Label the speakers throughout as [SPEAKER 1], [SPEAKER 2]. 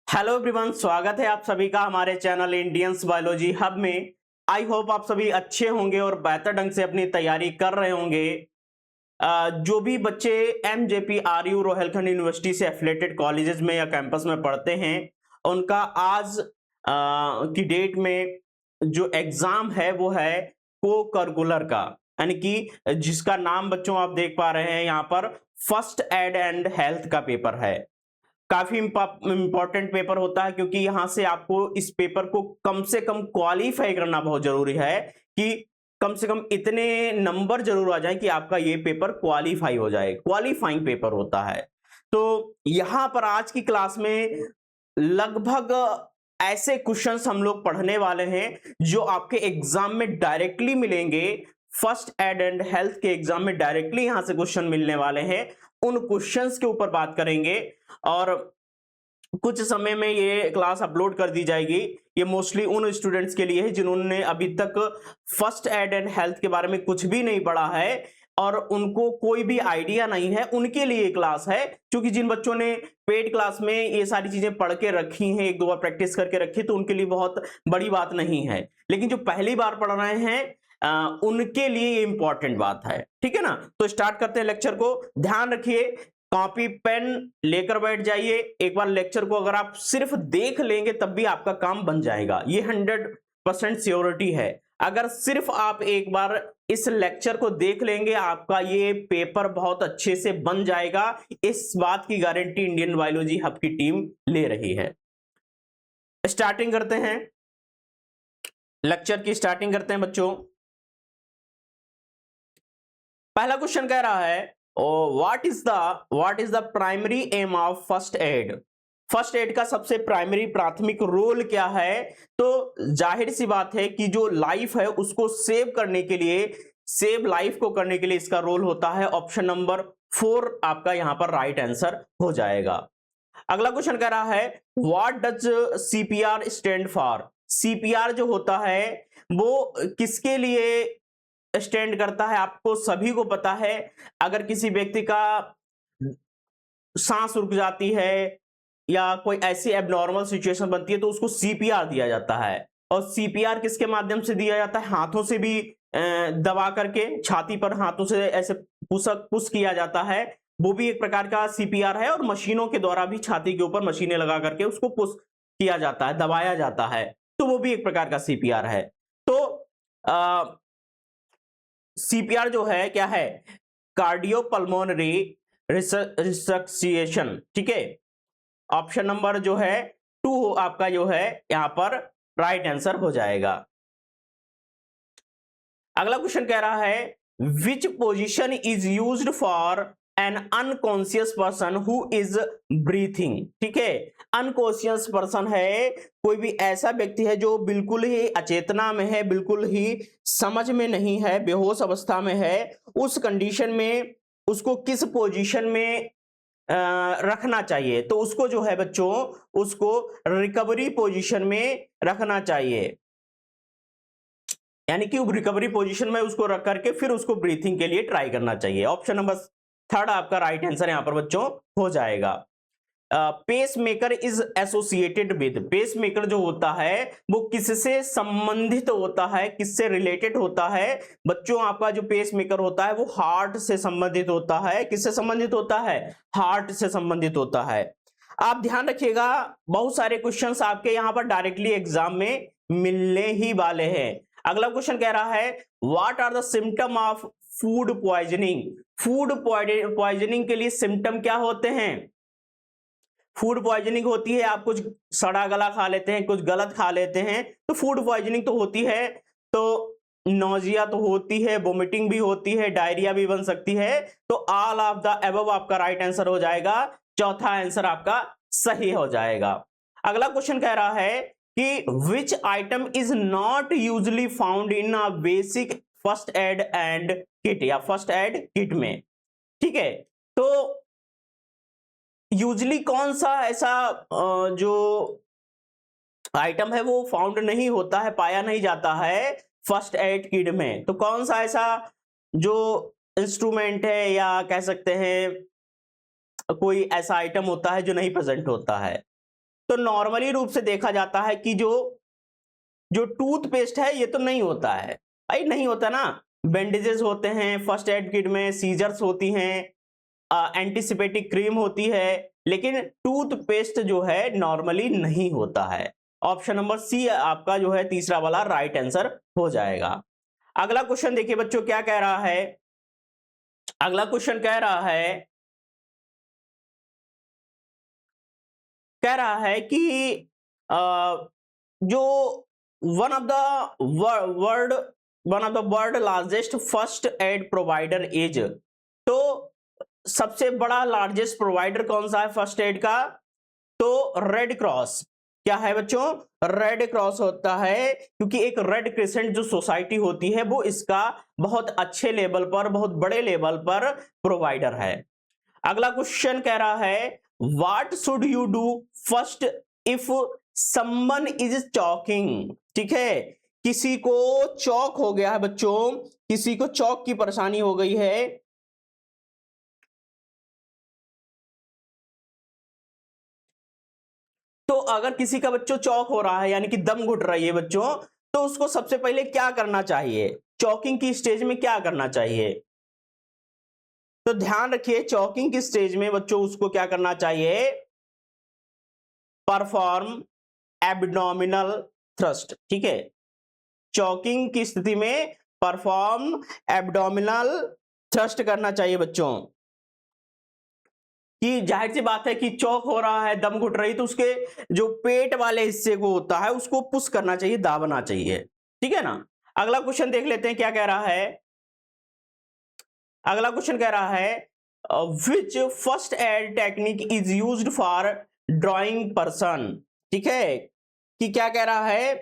[SPEAKER 1] Hello everyone, स्वागत है आप सभी का हमारे चैनल इंडियंस बायोलॉजी हब में। आई होप आप सभी अच्छे होंगे और बेहतर ढंग से अपनी तैयारी कर रहे होंगे। जो भी बच्चे एमजेपी आरयू रोहेलखंड यूनिवर्सिटी से एफिलेटेड कॉलेजेस में या कैंपस में पढ़ते हैं, उनका आज की डेट में जो एग्जाम है वो है को करिकुलर का, यानी कि जिसका नाम बच्चों आप देख पा रहे हैं यहाँ पर फर्स्ट एड एंड हेल्थ का पेपर है। काफी इंपॉर्टेंट पेपर होता है क्योंकि यहां से आपको इस पेपर को कम से कम क्वालिफाई करना बहुत जरूरी है कि कम से कम इतने नंबर जरूर आ जाए कि आपका ये पेपर क्वालिफाई हो जाए। क्वालिफाइंग पेपर होता है। तो यहां पर आज की क्लास में लगभग ऐसे क्वेश्चंस हम लोग पढ़ने वाले हैं जो आपके एग्जाम में डायरेक्टली मिलेंगे। फर्स्ट एड एंड हेल्थ के एग्जाम में डायरेक्टली यहां से क्वेश्चन मिलने वाले हैं। उन क्वेश्चंस के ऊपर बात करेंगे और कुछ समय में ये क्लास अपलोड कर दी जाएगी। ये मोस्टली उन स्टूडेंट्स के लिए है जिन्होंने अभी तक फर्स्ट एड एंड हेल्थ के बारे में कुछ भी नहीं पढ़ा है और उनको कोई भी आइडिया नहीं है, उनके लिए ये क्लास है। क्योंकि जिन बच्चों ने पेड क्लास में ये सारी चीजें पढ़ के रखी हैं, एक दो बार प्रैक्टिस करके रखी, तो उनके लिए बहुत बड़ी बात नहीं है। लेकिन जो पहली बार पढ़ रहे हैं उनके लिए ये इंपॉर्टेंट बात है। ठीक है ना। तो स्टार्ट करते हैं लेक्चर को। ध्यान रखिए, कॉपी पेन लेकर बैठ जाइए। एक बार लेक्चर को अगर आप सिर्फ देख लेंगे तब भी आपका काम बन जाएगा, ये 100% श्योरिटी है। अगर सिर्फ आप एक बार इस लेक्चर को देख लेंगे आपका ये पेपर बहुत अच्छे से बन जाएगा। इस बात की गारंटी इंडियन बायोलॉजी हब की टीम ले रही है। स्टार्टिंग करते हैं, लेक्चर की स्टार्टिंग करते हैं बच्चों। पहला क्वेश्चन कह रहा है what is the primary aim of first aid. First aid का सबसे प्राइमरी प्राथमिक रोल क्या है। तो जाहिर सी बात है कि जो लाइफ है उसको सेव करने के लिए, सेव लाइफ को करने के लिए इसका रोल होता है। ऑप्शन नंबर 4 आपका यहां पर राइट आंसर हो जाएगा। अगला क्वेश्चन कह रहा है what does CPR stand for. CPR जो होता है वो किसके लिए स्टैंड करता है, आपको सभी को पता है। अगर किसी व्यक्ति का सांस रुक जाती है या कोई ऐसी एबनॉर्मल सिचुएशन बनती है तो उसको सीपीआर दिया जाता है। और सीपीआर किसके माध्यम से दिया जाता है, हाथों से भी दबा करके छाती पर हाथों से ऐसे पुश किया जाता है, वो भी एक प्रकार का सीपीआर है। और मशीनों के द्वारा भी छाती के ऊपर मशीनें लगा करके उसको पुश किया जाता है, दबाया जाता है, तो वो भी एक प्रकार का सीपीआर है। तो सीपीआर जो है क्या है, कार्डियोपल्मोनरी रिसक्सिएशन। ठीक है। ऑप्शन नंबर जो है 2 आपका जो है यहां पर राइट आंसर हो जाएगा। अगला क्वेश्चन कह रहा है which position is used for an unconscious person who is breathing. ठीक है। अनकॉन्शियस पर्सन है कोई भी ऐसा व्यक्ति है जो बिल्कुल ही अचेतना में है, बिल्कुल ही समझ में नहीं है, बेहोश अवस्था में है। उस कंडीशन में उसको किस पोजीशन में रखना चाहिए। तो उसको जो है बच्चों, उसको रिकवरी पोजीशन में रखना चाहिए, यानी कि रिकवरी पोजीशन में उसको रख करके फिर उसको ब्रीथिंग के लिए ट्राई करना चाहिए। ऑप्शन नंबर 3 आपका राइट आंसर यहां पर बच्चों हो जाएगा। Pacemaker is associated with. Pacemaker जो होता है वो किससे संबंधित होता है, किससे रिलेटेड होता है बच्चों। आपका जो पेस मेकर होता है वो हार्ट से संबंधित होता है। किससे संबंधित होता है, हार्ट से संबंधित होता है। आप ध्यान रखिएगा, बहुत सारे क्वेश्चंस आपके यहां पर डायरेक्टली एग्जाम में मिलने ही वाले हैं। अगला क्वेश्चन कह रहा है what are the symptom of food poisoning. Food poisoning के लिए सिम्टम क्या होते हैं। फूड पॉइजनिंग होती है आप कुछ सड़ा गला खा लेते हैं, कुछ गलत खा लेते हैं, तो फूड पॉइजनिंग तो होती है। तो नोजिया तो होती है, वोमिटिंग भी होती है, डायरिया भी बन सकती है। तो ऑल ऑफ द अबव आपका राइट आंसर हो जाएगा। चौथा आंसर आपका सही हो जाएगा। अगला क्वेश्चन कह रहा है कि विच item is not usually found in a basic first aid and kit या फर्स्ट एड किट में। ठीक है। तो यूजली कौन सा ऐसा जो आइटम है वो फाउंड नहीं होता है, पाया नहीं जाता है फर्स्ट एड किट में। तो कौन सा ऐसा जो इंस्ट्रूमेंट है या कह सकते हैं कोई ऐसा आइटम होता है जो नहीं प्रेजेंट होता है। तो नॉर्मली रूप से देखा जाता है कि जो टूथपेस्ट है ये तो नहीं होता है भाई, नहीं होता ना। बैंडेजेस होते हैं फर्स्ट एड किट में, सीजर्स होती हैं, एंटीसिपेटिक क्रीम होती है, लेकिन टूथपेस्ट जो है नॉर्मली नहीं होता है। ऑप्शन नंबर सी आपका जो है तीसरा वाला राइट आंसर हो जाएगा। अगला क्वेश्चन देखिए बच्चों क्या कह रहा है। अगला क्वेश्चन कह रहा कि जो one of the world largest first aid provider is, तो सबसे बड़ा लार्जेस्ट प्रोवाइडर कौन सा है फर्स्ट एड का? तो रेड क्रॉस। क्या है बच्चों? रेड क्रॉस होता है, क्योंकि एक रेड क्रिसेंट जो सोसाइटी होती है वो इसका बहुत अच्छे लेवल पर, बहुत बड़े लेवल पर प्रोवाइडर है। अगला क्वेश्चन कह रहा है what should you do first if someone is choking. ठीक है, किसी को चौक हो गया है बच्चों, किसी को चौक की परेशानी हो गई है, तो अगर किसी का बच्चों चौक हो रहा है यानी कि दम घुट रही है बच्चों, तो उसको सबसे पहले क्या करना चाहिए? चौकिंग की स्टेज में क्या करना चाहिए? तो ध्यान रखिए चौकिंग की स्टेज में बच्चों उसको क्या करना चाहिए? Perform abdominal thrust. ठीक है, चौकिंग की स्थिति में परफॉर्म एब्डोमिनल थ्रस्ट करना चाहिए बच्चों। कि जाहिर सी बात है कि चौक हो रहा है, दम घुट रही, तो उसके जो पेट वाले हिस्से को होता है उसको पुश करना चाहिए, दाबना चाहिए। ठीक है ना। अगला क्वेश्चन देख लेते हैं क्या कह रहा है। अगला क्वेश्चन कह रहा है which first aid technique is used for drawing person. ठीक है, कि क्या कह रहा है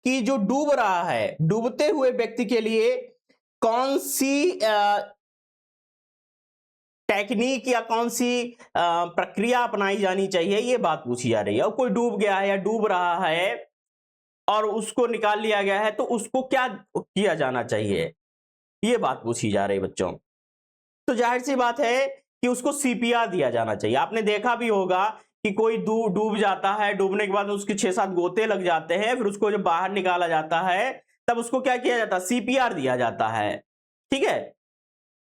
[SPEAKER 1] कि जो डूब रहा है, डूबते हुए व्यक्ति के लिए कौन सी टेक्निक या कौन सी प्रक्रिया अपनाई जानी चाहिए, ये बात पूछी जा रही है। और कोई डूब गया है या डूब रहा है और उसको निकाल लिया गया है, तो उसको क्या किया जाना चाहिए, ये बात पूछी जा रही है बच्चों। तो जाहिर सी बात है कि उसको सीपीआर दिया जाना चाहिए। आपने देखा भी होगा कि कोई डूब जाता है, डूबने के बाद उसके 6-7 गोते लग जाते हैं, फिर उसको जब बाहर निकाला जाता है तब उसको क्या किया जाता है? सीपीआर दिया जाता है। ठीक है,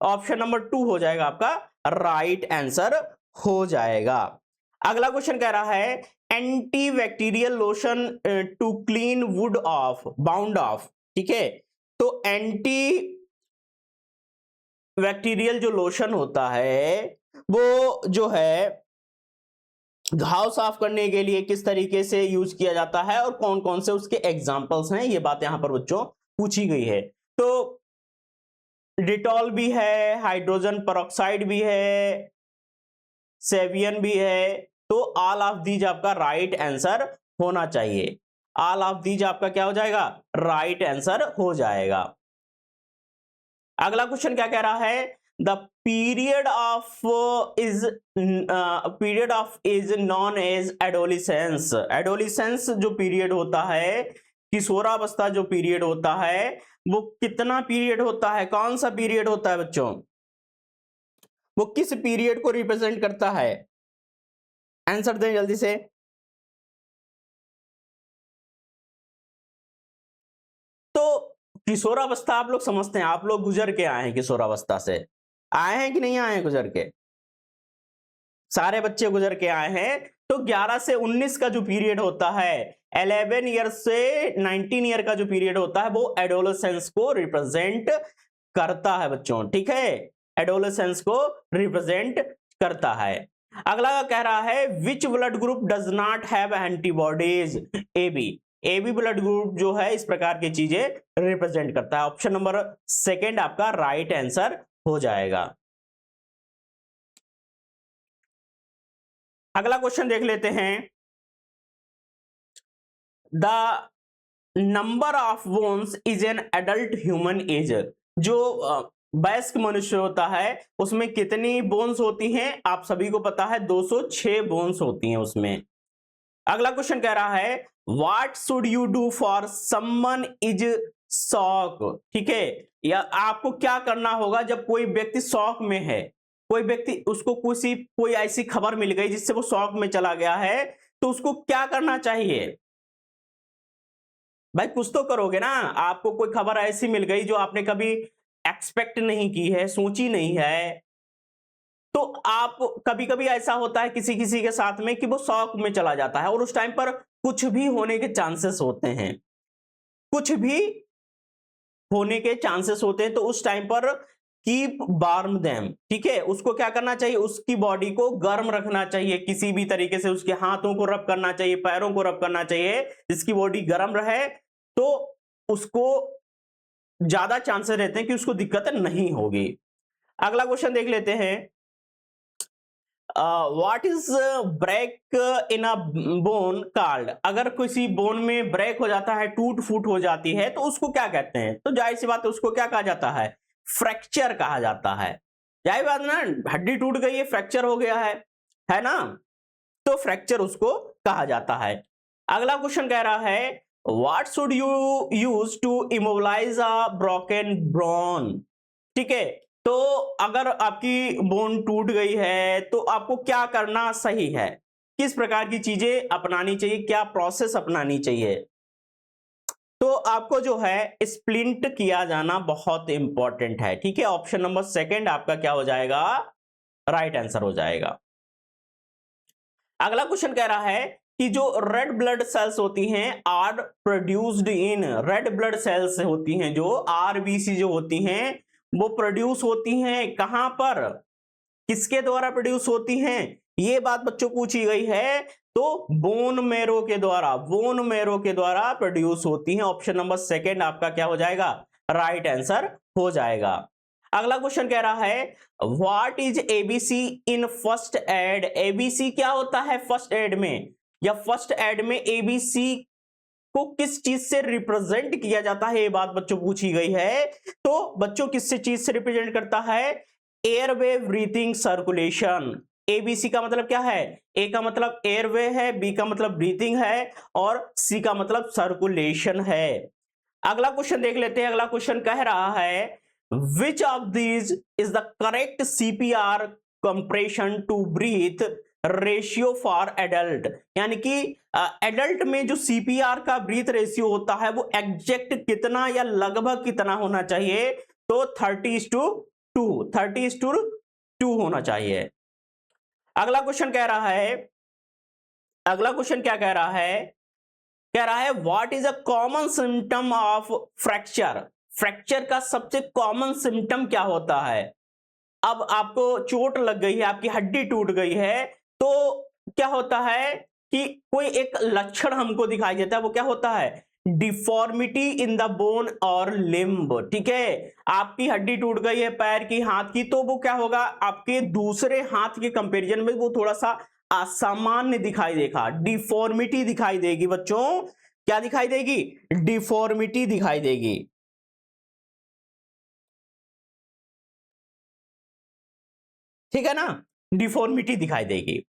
[SPEAKER 1] ऑप्शन नंबर 2 हो जाएगा आपका राइट आंसर हो जाएगा। अगला क्वेश्चन कह रहा है antibacterial lotion to clean wood of bound of. ठीक है, तो एंटी बैक्टीरियल जो लोशन होता है वो जो है घाव साफ करने के लिए किस तरीके से यूज किया जाता है और कौन कौन से उसके एग्जाम्पल्स हैं, ये बात यहां पर बच्चों पूछी गई है। तो डिटॉल भी है, हाइड्रोजन पेरोक्साइड भी है, सेवियन भी है, तो ऑल ऑफ दीज आपका राइट आंसर होना चाहिए। ऑल ऑफ दीज आपका क्या हो जाएगा? राइट आंसर हो जाएगा। अगला क्वेश्चन क्या कह रहा है the period of is known as adolescence. Adolescence जो पीरियड होता है, किशोरावस्था जो पीरियड होता है, वो कितना पीरियड होता है? कौन सा पीरियड होता है बच्चों? वो किस पीरियड को रिप्रेजेंट करता है? आंसर दें जल्दी से। तो किशोरावस्था आप लोग समझते हैं, आप लोग गुजर के आए हैं किशोरावस्था से, आए हैं कि नहीं आए हैं गुजर के? सारे बच्चे गुजर के आए हैं। तो 11 से 19 का जो पीरियड होता है, 11 ईयर से 19 ईयर का जो पीरियड होता है, वो एडोलेसेंस को रिप्रेजेंट करता है बच्चों। ठीक है, एडोलेसेंस को रिप्रेजेंट करता है। अगला कह रहा है which blood group does not have antibodies. AB. AB blood group जो है इस प्रकार की चीजें रिप्रेजेंट करता है। ऑप्शन नंबर 2 आपका राइट आंसर हो जाएगा। अगला क्वेश्चन देख लेते हैं the number of bones is an adult human age. जो वयस्क मनुष्य होता है उसमें कितनी बोन्स होती हैं? आप सभी को पता है 206 बोन्स होती हैं उसमें। अगला क्वेश्चन कह रहा है what should you do for someone is shock. ठीक है, या आपको क्या करना होगा जब कोई व्यक्ति शॉक में है, कोई व्यक्ति उसको कोई ऐसी खबर मिल गई जिससे वो शॉक में चला गया है, तो उसको क्या करना चाहिए? भाई कुछ तो करोगे ना। आपको कोई खबर ऐसी मिल गई जो आपने कभी एक्सपेक्ट नहीं की है, सोची नहीं है, तो आप कभी-कभी ऐसा होता है किसी किसी के साथ में कि वो शॉक में चला जाता है और उस टाइम पर कुछ भी होने के चांसेस होते हैं, कुछ भी होने के चांसेस होते हैं। तो उस टाइम पर कीप वार्म देम, ठीक है। उसको क्या करना चाहिए? उसकी बॉडी को गर्म रखना चाहिए, किसी भी तरीके से उसके हाथों को रब करना चाहिए, पैरों को रब करना चाहिए, जिसकी बॉडी गर्म रहे, तो उसको ज्यादा चांसेस रहते हैं कि उसको दिक्कत नहीं होगी। अगला क्वेश्चन देख लेते हैं। What is break in a bone called? अगर किसी बोन में ब्रेक हो जाता है, टूट फूट हो जाती है, तो उसको क्या कहते हैं? तो जाहिर सी बात है, उसको क्या कहा जाता है? फ्रैक्चर कहा जाता है। जाहिर बात ना, हड्डी टूट गई है, फ्रैक्चर हो गया है ना, तो फ्रैक्चर उसको कहा जाता है। अगला क्वेश्चन कह रहा है what should you use to immobilise a broken bone? ठीक है, तो अगर आपकी बोन टूट गई है तो आपको क्या करना सही है? किस प्रकार की चीजें अपनानी चाहिए, क्या प्रोसेस अपनानी चाहिए? तो आपको जो है स्प्लिंट किया जाना बहुत इंपॉर्टेंट है, ठीक है। ऑप्शन नंबर सेकंड आपका क्या हो जाएगा? राइट आंसर हो जाएगा। अगला क्वेश्चन कह रहा है कि जो रेड ब्लड सेल्स होती हैं are produced in, red blood cells होती हैं जो आरबीसी जो होती हैं, वो प्रोड्यूस होती हैं कहां पर, किसके द्वारा प्रोड्यूस होती हैं? ये बात बच्चों पूछी गई है। तो बोन मैरो के द्वारा, बोन मैरो के द्वारा प्रोड्यूस होती हैं। ऑप्शन नंबर सेकंड आपका क्या हो जाएगा? राइट आंसर हो जाएगा। अगला क्वेश्चन कह रहा है what is ABC in first aid? ABC क्या होता है फर्स्ट एड में, या फर्स्ट एड में एबीसी को किस चीज से रिप्रेजेंट किया जाता है? ये बात बच्चों पूछी गई है। तो बच्चों किस चीज से रिप्रेजेंट करता है? Airway breathing circulation. एबीसी का मतलब क्या है? ए का मतलब एयरवे है, बी का मतलब ब्रीथिंग है, और सी का मतलब सर्कुलेशन है। अगला क्वेश्चन देख लेते हैं। अगला क्वेश्चन कह रहा है which of these is the correct CPR compression to breath ratio for adult? यानी कि एडल्ट में जो सीपीआर का ब्रीथ रेशियो होता है वो एग्जैक्ट कितना या लगभग कितना होना चाहिए? तो 30:2 होना चाहिए। अगला क्वेश्चन कह रहा है, अगला क्वेश्चन क्या कह रहा है? कह रहा है what is a common symptom of fracture? Fracture का सबसे कॉमन सिम्टम क्या होता है? अब आपको चोट लग गई है, आपकी हड्डी टूट गई है, तो क्या होता है कि कोई एक लक्षण हमको दिखाई देता है, वो क्या होता है? डिफॉर्मिटी इन द बोन और लिम्ब, ठीक है। आपकी हड्डी टूट गई है पैर की, हाथ की, तो वो क्या होगा? आपके दूसरे हाथ के कंपैरिजन में वो थोड़ा सा असामान्य दिखाई देगा, डिफॉर्मिटी दिखाई देगी बच्चों। क्या दिखाई देगी? डिफॉर्मिटी दिखाई देगी, ठीक है ना। डिफॉर्मिटी दिखाई देगी,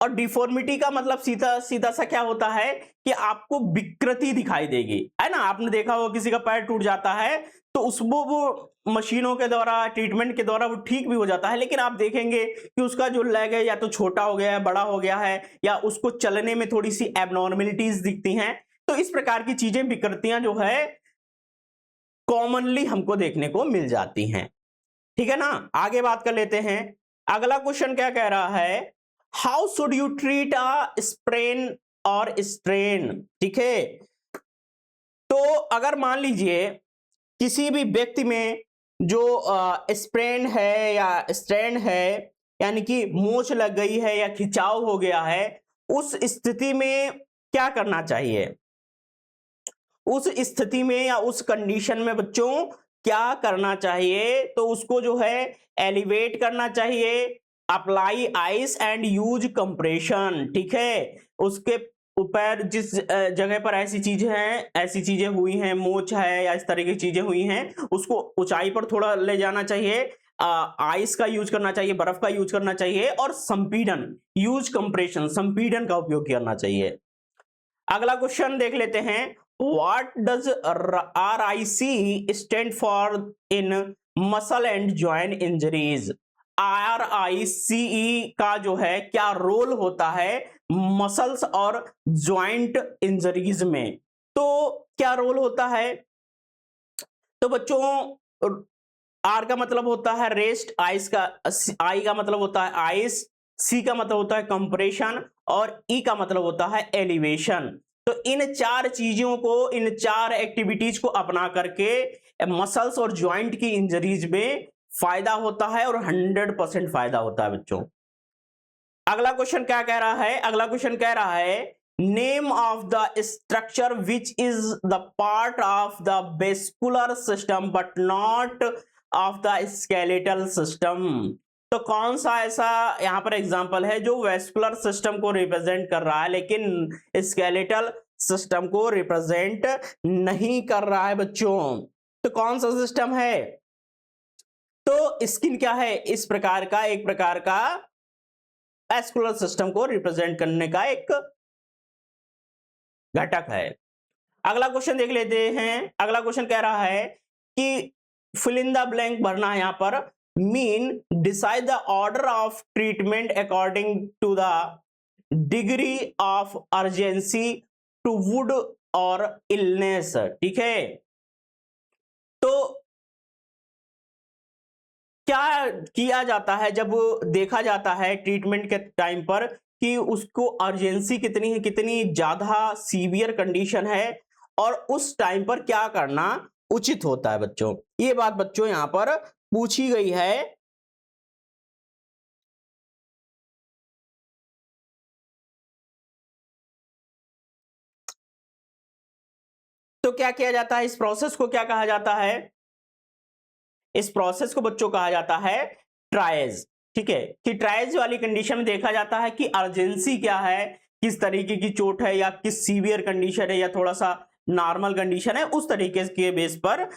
[SPEAKER 1] और डिफॉर्मिटी का मतलब सीधा सीधा सा क्या होता है कि आपको विकृति दिखाई देगी, है ना। आपने देखा होगा किसी का पैर टूट जाता है तो उसको वो मशीनों के द्वारा, ट्रीटमेंट के द्वारा वो ठीक भी हो जाता है, लेकिन आप देखेंगे कि उसका जो लेग है या तो छोटा हो गया है, बड़ा हो गया है, या उसको चलने में थोड़ी सी एबनॉर्मेलिटीज दिखती हैं। तो इस प्रकार की चीजें, विकृतियां जो है कॉमनली हमको देखने को मिल जाती हैं, ठीक है ना। आगे बात कर लेते हैं। अगला क्वेश्चन क्या कह रहा है? How should you treat a sprain और स्ट्रेन? ठीक है, तो अगर मान लीजिए किसी भी व्यक्ति में जो स्प्रेन है या स्ट्रेन है, यानी कि मोच लग गई है या खिंचाव हो गया है, उस स्थिति में क्या करना चाहिए? उस स्थिति में या उस कंडीशन में बच्चों क्या करना चाहिए? तो उसको जो है एलिवेट करना चाहिए, apply ice and use compression, ठीक है। उसके ऊपर जिस जगह पर ऐसी चीजें हैं, ऐसी चीजें हुई हैं, मोच है या इस तरह की चीजें हुई हैं, उसको ऊंचाई पर थोड़ा ले जाना चाहिए, आइस का यूज करना चाहिए, बर्फ का यूज करना चाहिए, और संपीड़न, यूज कंप्रेशन, संपीड़न का उपयोग करना चाहिए। अगला क्वेश्चन देख लेते हैं। What does RIC stand for in muscle and joint injuries? RICE का जो है क्या रोल होता है मसल्स और ज्वाइंट इंजरीज में। तो क्या रोल होता है? तो बच्चों आर का मतलब होता है रेस्ट, आई का मतलब होता है आइस, सी का मतलब होता है कंप्रेशन और ई का मतलब होता है एलिवेशन। तो इन चार चीजों को, इन चार एक्टिविटीज को अपना करके मसल्स और ज्वाइंट की इंजरीज में फायदा होता है और 100% फायदा होता है बच्चों। अगला क्वेश्चन क्या कह रहा है? अगला क्वेश्चन कह रहा है name of the structure which is the part of the vascular system but not of the skeletal system. तो कौन सा ऐसा यहां पर एग्जांपल है जो वेस्कुलर सिस्टम को रिप्रेजेंट कर रहा है लेकिन स्केलेटल सिस्टम को रिप्रेजेंट नहीं कर रहा है बच्चों? तो कौन सा सिस्टम है? तो स्किन क्या है? इस प्रकार का, एक प्रकार का वेस्कुलर सिस्टम को रिप्रेजेंट करने का एक घटक है। अगला क्वेश्चन देख लेते हैं। अगला क्वेश्चन कह रहा है कि फिल इन द ब्लैंक भरना है यहां पर। Mean decide the order of treatment according to the degree of urgency to wood और इलनेस। ठीक है, तो क्या किया जाता है जब देखा जाता है ट्रीटमेंट के टाइम पर कि उसको अर्जेंसी कितनी है, कितनी ज्यादा सीवियर कंडीशन है और उस टाइम पर क्या करना उचित होता है बच्चों? ये बात बच्चों यहां पर पूछी गई है। तो क्या किया जाता है? इस प्रोसेस को क्या कहा जाता है? इस प्रोसेस को बच्चों कहा जाता है ट्रायज। ठीक है, कि ट्रायज वाली कंडीशन में देखा जाता है कि अर्जेंसी क्या है, किस तरीके की चोट है या किस सीवियर कंडीशन है या थोड़ा सा नॉर्मल कंडीशन है, उस तरीके के बेस पर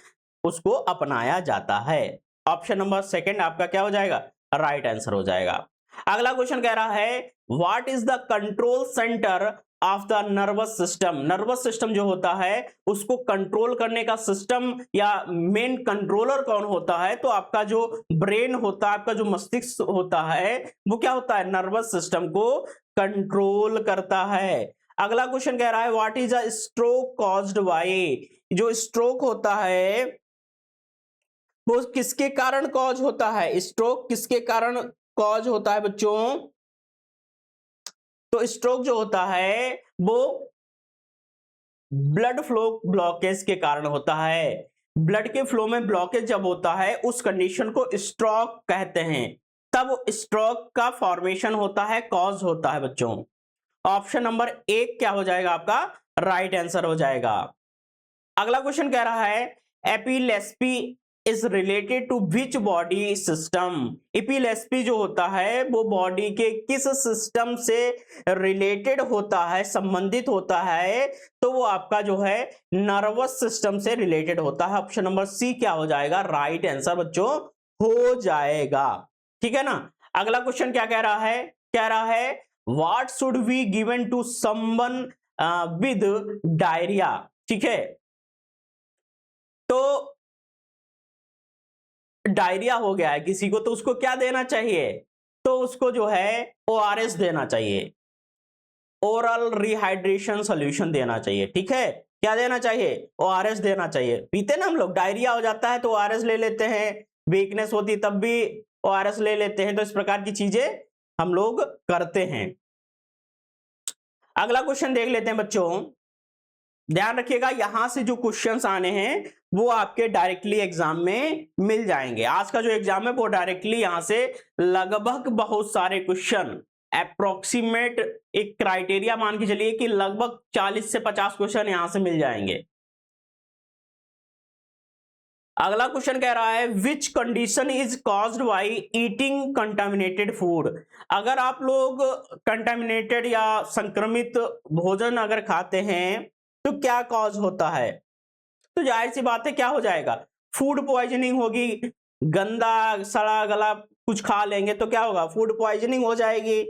[SPEAKER 1] उसको अपनाया जाता है। ऑप्शन नंबर सेकंड आपका क्या हो जाएगा? राइट आंसर हो जाएगा। अगला क्वेश्चन कह रहा है what is the control centre of the nervous system. Nervous system जो होता है उसको कंट्रोल करने का सिस्टम या मेन कंट्रोलर कौन होता है? तो आपका जो ब्रेन होता है, आपका जो मस्तिष्क होता है, वो क्या होता है? नर्वस सिस्टम को कंट्रोल करता है। अगला क्वेश्चन कह रहा है what is a stroke caused by. जो स्ट्रोक होता है वो किसके कारण कॉज होता है? स्ट्रोक किसके कारण कॉज होता है बच्चों? तो स्ट्रोक जो होता है वो ब्लड फ्लो ब्लॉकेज के कारण होता है। ब्लड के फ्लो में ब्लॉकेज जब होता है उस कंडीशन को स्ट्रोक कहते हैं। तब स्ट्रोक का फॉर्मेशन होता है, कॉज होता है बच्चों। ऑप्शन नंबर एक क्या हो जाएगा आपका? राइट आंसर हो जाएगा। अगला क्वेश्चन कह रहा है epilepsy is related to which body system. Epilepsy जो होता है वो बॉडी के किस सिस्टम से रिलेटेड होता है, संबंधित होता है? तो वो आपका जो है नर्वस सिस्टम से रिलेटेड होता है। ऑप्शन नंबर सी क्या हो जाएगा? राइट आंसर बच्चों हो जाएगा। ठीक है ना। अगला क्वेश्चन क्या कह रहा है? कह रहा है what should be given to someone with diarrhoea. ठीक है, तो डायरिया हो गया है किसी को तो उसको क्या देना चाहिए? तो उसको जो है ओआरएस देना चाहिए, ओरल रिहाइड्रेशन सॉल्यूशन देना चाहिए। ठीक है, क्या देना चाहिए? ओआरएस देना चाहिए। पीते ना हम लोग, डायरिया हो जाता है तो ओआरएस ले लेते हैं, वीकनेस होती तब भी ओआरएस ले लेते हैं। तो इस प्रकार की चीजें हम लोग करते हैं। अगला क्वेश्चन देख लेते हैं बच्चों। ध्यान रखिएगा यहां से जो क्वेश्चंस आने हैं वो आपके डायरेक्टली एग्जाम में मिल जाएंगे। आज का जो एग्जाम है वो डायरेक्टली यहां से लगभग बहुत सारे क्वेश्चन, अप्रोक्सीमेट एक क्राइटेरिया मान के चलिए कि लगभग 40 से 50 क्वेश्चन यहां से मिल जाएंगे। अगला क्वेश्चन कह रहा है which condition is caused by eating contaminated food. अगर आप लोग कंटामिनेटेड या संक्रमित भोजन अगर खाते हैं तो क्या कॉज होता है? तो जाहिर सी बात है क्या हो जाएगा? फूड पॉइजनिंग होगी। गंदा सड़ा गला कुछ खा लेंगे तो क्या होगा? फूड पॉइजनिंग हो जाएगी।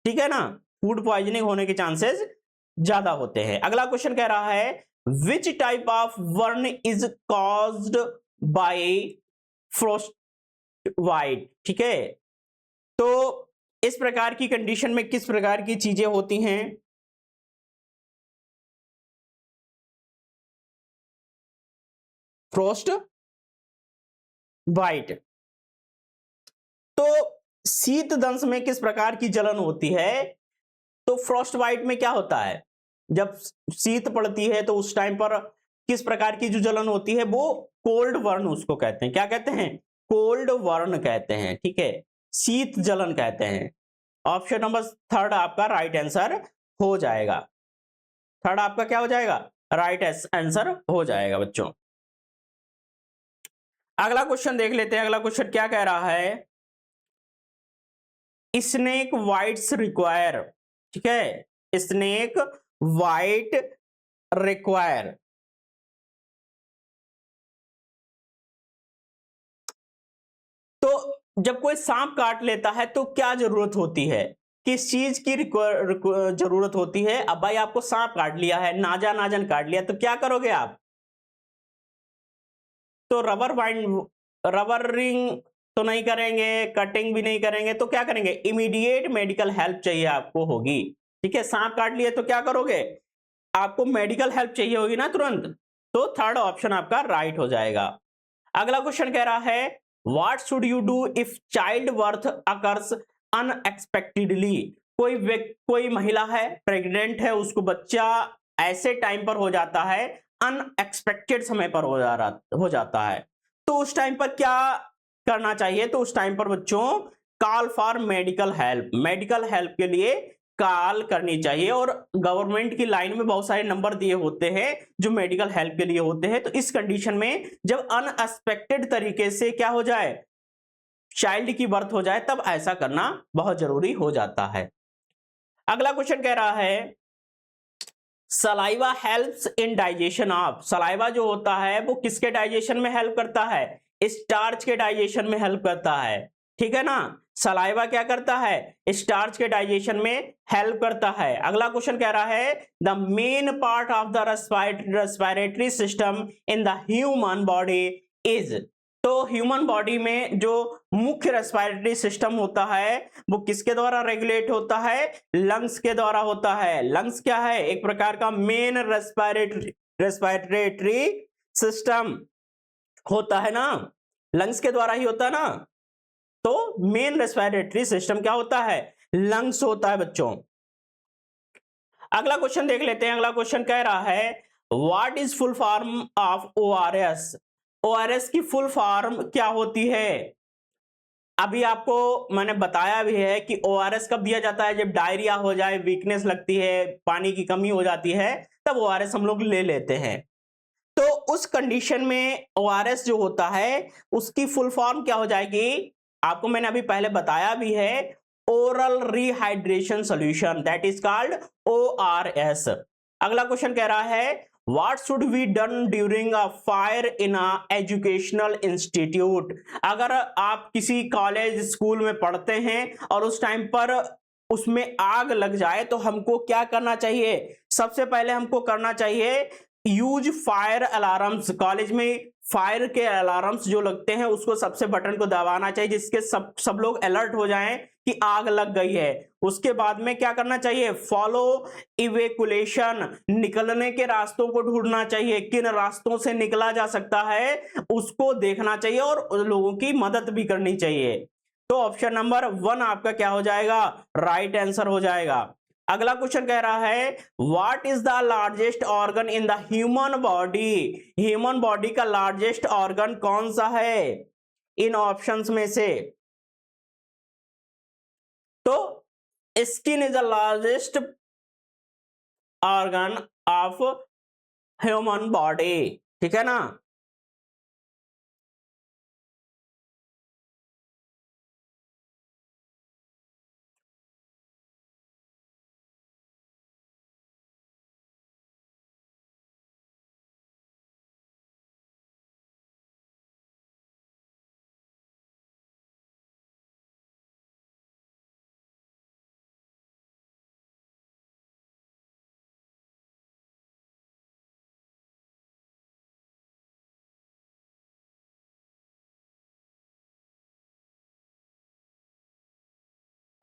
[SPEAKER 1] ठीक है ना, फूड पॉइजनिंग होने के चांसेस ज्यादा होते हैं। अगला क्वेश्चन कह रहा है which type of burn is caused by frostbite. ठीक है, तो इस प्रकार की कंडीशन में किस प्रकार की चीजें होती हैं? Frostbite. तो शीत दंश में किस प्रकार की जलन होती है? तो फ्रॉस्ट बाइट में क्या होता है, जब शीत पड़ती है तो उस टाइम पर किस प्रकार की जो जलन होती है वो कोल्ड वर्न उसको कहते हैं। क्या कहते हैं? कोल्ड वर्न कहते हैं, ठीक है, शीत जलन कहते हैं। ऑप्शन नंबर थर्ड आपका राइट आंसर हो जाएगा। थर्ड आपका क्या हो जाएगा? राइट आंसर हो जाएगा बच्चों। अगला क्वेश्चन देख लेते हैं। अगला क्वेश्चन क्या कह रहा है? स्नेक वाइट्स रिक्वायर, ठीक है, स्नेक वाइट रिक्वायर। तो जब कोई सांप काट लेता है तो क्या जरूरत होती है? किस चीज की जरूरत होती है? अब भाई आपको सांप काट लिया है, नाजन काट लिया, तो क्या करोगे आप? तो रबर बाइंड, रबर रिंग तो नहीं करेंगे, कटिंग भी नहीं करेंगे, तो क्या करेंगे? इमीडिएट मेडिकल हेल्प चाहिए आपको होगी। ठीक है, सांप काट लिए तो क्या करोगे? आपको मेडिकल हेल्प चाहिए होगी ना तुरंत। तो थर्ड ऑप्शन आपका राइट हो जाएगा। अगला क्वेश्चन कह रहा है what should you do if child birth occurs unexpectedly. कोई महिला है, प्रेग्नेंट है, उसको बच्चा ऐसे टाइम पर हो जाता है, अनएक्सपेक्टेड समय पर हो जाता है, तो उस टाइम पर क्या करना चाहिए? तो उस टाइम पर बच्चों call for medical help, medical help के लिए कॉल करनी चाहिए। और गवर्नमेंट की लाइन में बहुत सारे नंबर दिए होते हैं जो मेडिकल हेल्प के लिए होते हैं। तो इस कंडीशन में जब अनएक्सपेक्टेड तरीके से क्या हो जाए, चाइल्ड की बर्थ हो जाए, तब ऐसा करना बहुत जरूरी हो जाता है। अगला क्वेश्चन कह रहा है saliva helps in digestion of. Saliva जो होता है वो किसके डाइजेशन में हेल्प करता है? स्टार्च के डाइजेशन में हेल्प करता है, ठीक है ना। सलाइवा क्या करता है? स्टार्च के डाइजेशन में हेल्प करता है। अगला क्वेश्चन कह रहा है the main part of the respiratory system in the human body is. तो ह्यूमन बॉडी में जो मुख्य रेस्पिरेटरी सिस्टम होता है वो किसके द्वारा रेगुलेट होता है? लंग्स के द्वारा होता है। लंग्स क्या है? एक प्रकार का मेन रेस्पिरेटरी सिस्टम होता है ना, लंग्स के द्वारा ही होता है ना। तो मेन रेस्पिरेटरी सिस्टम क्या होता है? लंग्स होता है बच्चों। अगला क्वेश्चन देख लेते हैं। अगला क्वेश्चन कह रहा है what is full form of ORS. ORS की फुल फॉर्म क्या होती है? अभी आपको मैंने बताया भी है कि ओआरएस कब दिया जाता है? जब डायरिया हो जाए, वीकनेस लगती है, पानी की कमी हो जाती है, तब ओआरएस हम लोग ले लेते हैं। तो उस कंडीशन में ओआरएस जो होता है उसकी फुल फॉर्म क्या हो जाएगी? आपको मैंने अभी पहले बताया भी है, oral rehydration solution, that is called ORS. अगला क्वेश्चन कह रहा है what should be done during a fire in a educational institute. अगर आप किसी कॉलेज स्कूल में पढ़ते हैं और उस टाइम पर उसमें आग लग जाए तो हमको क्या करना चाहिए? सबसे पहले हमको करना चाहिए यूज फायर अलार्म्स। कॉलेज में फायर के अलार्म्स जो लगते हैं उसको सबसे बटन को दबाना चाहिए जिसके सब लोग अलर्ट हो जाएं कि आग लग गई है। उसके बाद में क्या करना चाहिए? फॉलो इवेकुलेशन, निकलने के रास्तों को ढूंढना चाहिए, किन रास्तों से निकला जा सकता है उसको देखना चाहिए और लोगों की मदद भी करनी चाहिए। तो ऑप्शन नंबर 1 आपका क्या हो जाएगा? राइट आंसर हो जाएगा। अगला क्वेश्चन कह रहा है what is the largest organ in the human body. Human body का लार्जेस्ट ऑर्गन कौन सा है इन ऑप्शंस में से? तो skin is the largest organ of human body, ठीक है ना।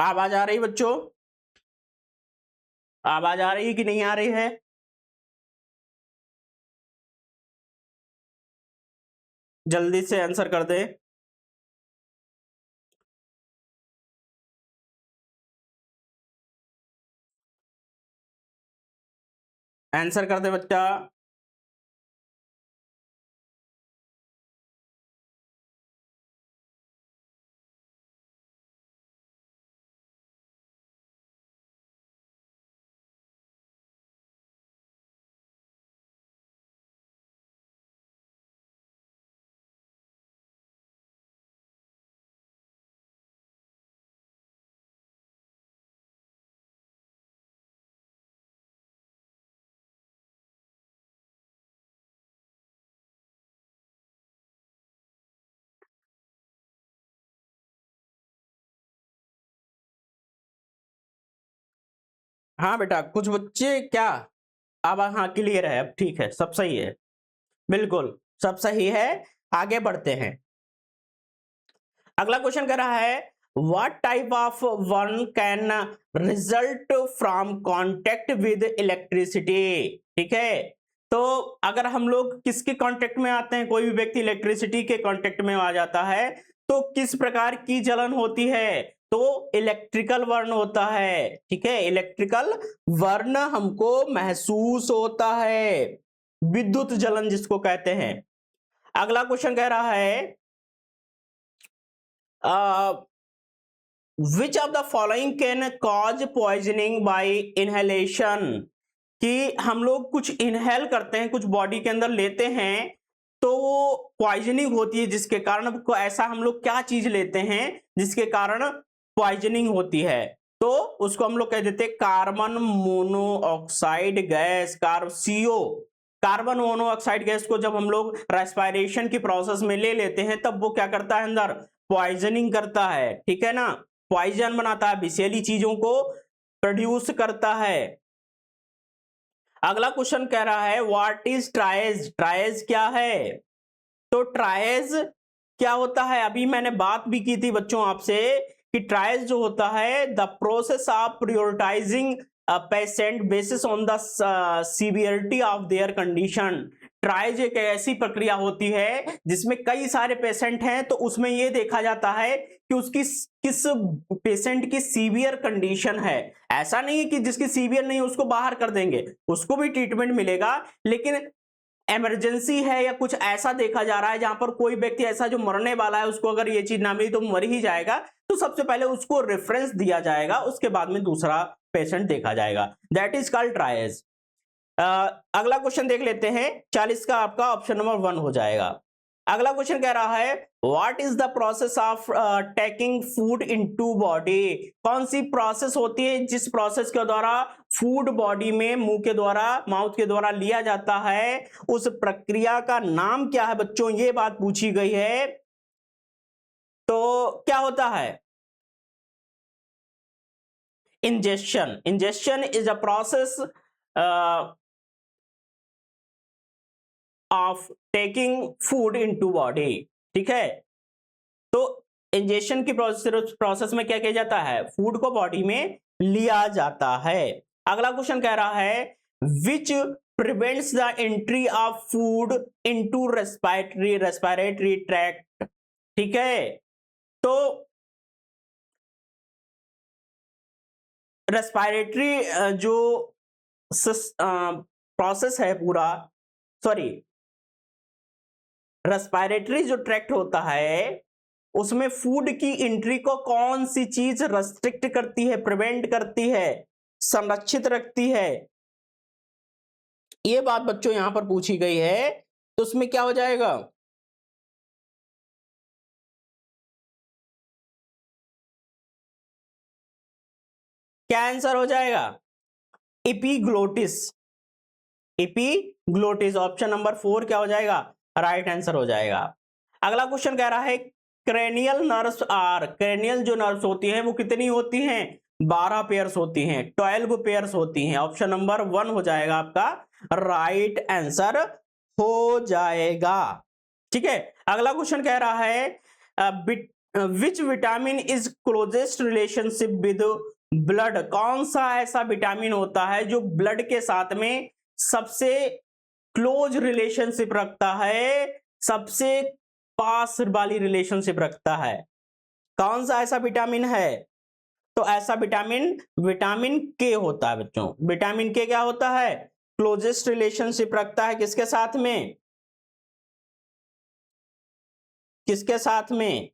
[SPEAKER 1] आवाज आ रही बच्चों? आवाज आ रही कि नहीं आ रही है? जल्दी से आंसर कर दे। आंसर कर दे बच्चा। हाँ बेटा, कुछ बच्चे क्या, अब हाँ क्लियर है, अब ठीक है, सब सही है, बिल्कुल सब सही है। आगे बढ़ते हैं। अगला क्वेश्चन कह रहा है what type of one can result from contact with electricity. ठीक है, तो अगर हम लोग किसके कांटेक्ट में आते हैं, कोई भी व्यक्ति इलेक्ट्रिसिटी के कांटेक्ट में आ जाता है तो किस प्रकार की जलन होती है, तो इलेक्ट्रिकल वर्न होता है। ठीक है, इलेक्ट्रिकल वर्न हमको महसूस होता है, विद्युत जलन जिसको कहते हैं। अगला क्वेश्चन कह रहा है which of the following can cause poisoning by inhalation, कि हम लोग कुछ इनहेल करते हैं, कुछ बॉडी के अंदर लेते हैं तो वो पॉइजनिंग होती है, जिसके कारण ऐसा हम लोग क्या चीज लेते हैं जिसके कारण पॉइजनिंग होती है, तो उसको हम लोग कह देते हैं carbon monoxide gas, CO. Carbon monoxide gas को जब हम लोग रेस्पिरेशन की प्रोसेस में ले लेते हैं तब वो क्या करता है, अंदर पॉइजनिंग करता है। ठीक है ना, पॉइजन बनाता है, विषैली चीजों को प्रोड्यूस करता है। अगला क्वेश्चन कह रहा है व्हाट इज ट्राइज, ट्राइज क्या है, तो ट्राइज क्या होता है, अभी मैंने बात भी की थी बच्चों आपसे कि ट्राइज जो होता है the process of prioritising patient basis on the severity of their condition. Tries एक ऐसी प्रक्रिया होती है जिसमें कई सारे पेशेंट हैं तो उसमें यह देखा जाता है कि उसकी किस पेशेंट की सीवियर कंडीशन है। ऐसा नहीं है कि जिसकी सीवियर नहीं उसको बाहर कर देंगे, उसको भी ट्रीटमेंट मिलेगा, लेकिन इमरजेंसी है या कुछ ऐसा देखा जा रहा है जहां पर कोई व्यक्ति ऐसा जो मरने वाला है, उसको अगर ये चीज ना मिली तो मर ही जाएगा, तो सबसे पहले उसको रेफरेंस दिया जाएगा, उसके बाद में दूसरा पेशेंट देखा जाएगा। That is called triage. अगला क्वेश्चन देख लेते हैं, 40 का आपका ऑप्शन नंबर 1 हो जाएगा। अगला क्वेश्चन कह रहा है what is the process of taking food into body, कौन सी प्रोसेस होती है जिस प्रोसेस के द्वारा फूड बॉडी में मुंह के द्वारा, माउथ के द्वारा लिया जाता है, उस प्रक्रिया का नाम क्या है बच्चों, ये बात पूछी गई है। तो क्या होता है, ingestion. Ingestion is a process of taking food into body. ठीक है, तो इंजेशन की प्रोसेस में क्या किया जाता है, फूड को बॉडी में लिया जाता है। अगला क्वेश्चन कह रहा है which prevents the entry of food into respiratory tract. ठीक है, तो रेस्पिरेटरी जो प्रोसेस है पूरा, सॉरी, रेस्पिरेटरी जो ट्रैक्ट होता है उसमें फूड की एंट्री को कौन सी चीज रेस्ट्रिक्ट करती है, प्रिवेंट करती है, संरक्षित रखती है, ये बात बच्चों यहां पर पूछी गई है। तो उसमें क्या हो जाएगा, क्या आंसर हो जाएगा, एपिग्लोटिस। एपिग्लोटिस ऑप्शन नंबर 4 क्या हो जाएगा, राइट आंसर हो जाएगा। अगला क्वेश्चन कह रहा है क्रेनियल नर्व्स आर, क्रेनियल जो नर्व्स होती हैं वो कितनी होती हैं, 12 पेयर्स होती हैं, 12 पेयर्स होती हैं। ऑप्शन नंबर 1 हो जाएगा आपका राइट आंसर हो जाएगा। ठीक है, अगला क्वेश्चन कह रहा है which vitamin is closest relationship with blood, कौन सा ऐसा विटामिन होता है जो ब्लड के साथ में सबसे क्लोज रिलेशनशिप रखता है, सबसे पास वाली रिलेशनशिप रखता है? कौन सा ऐसा विटामिन है? तो ऐसा विटामिन विटामिन के होता है बच्चों। विटामिन के क्या होता है? क्लोजेस्ट रिलेशनशिप रखता है किसके साथ में? किसके साथ में?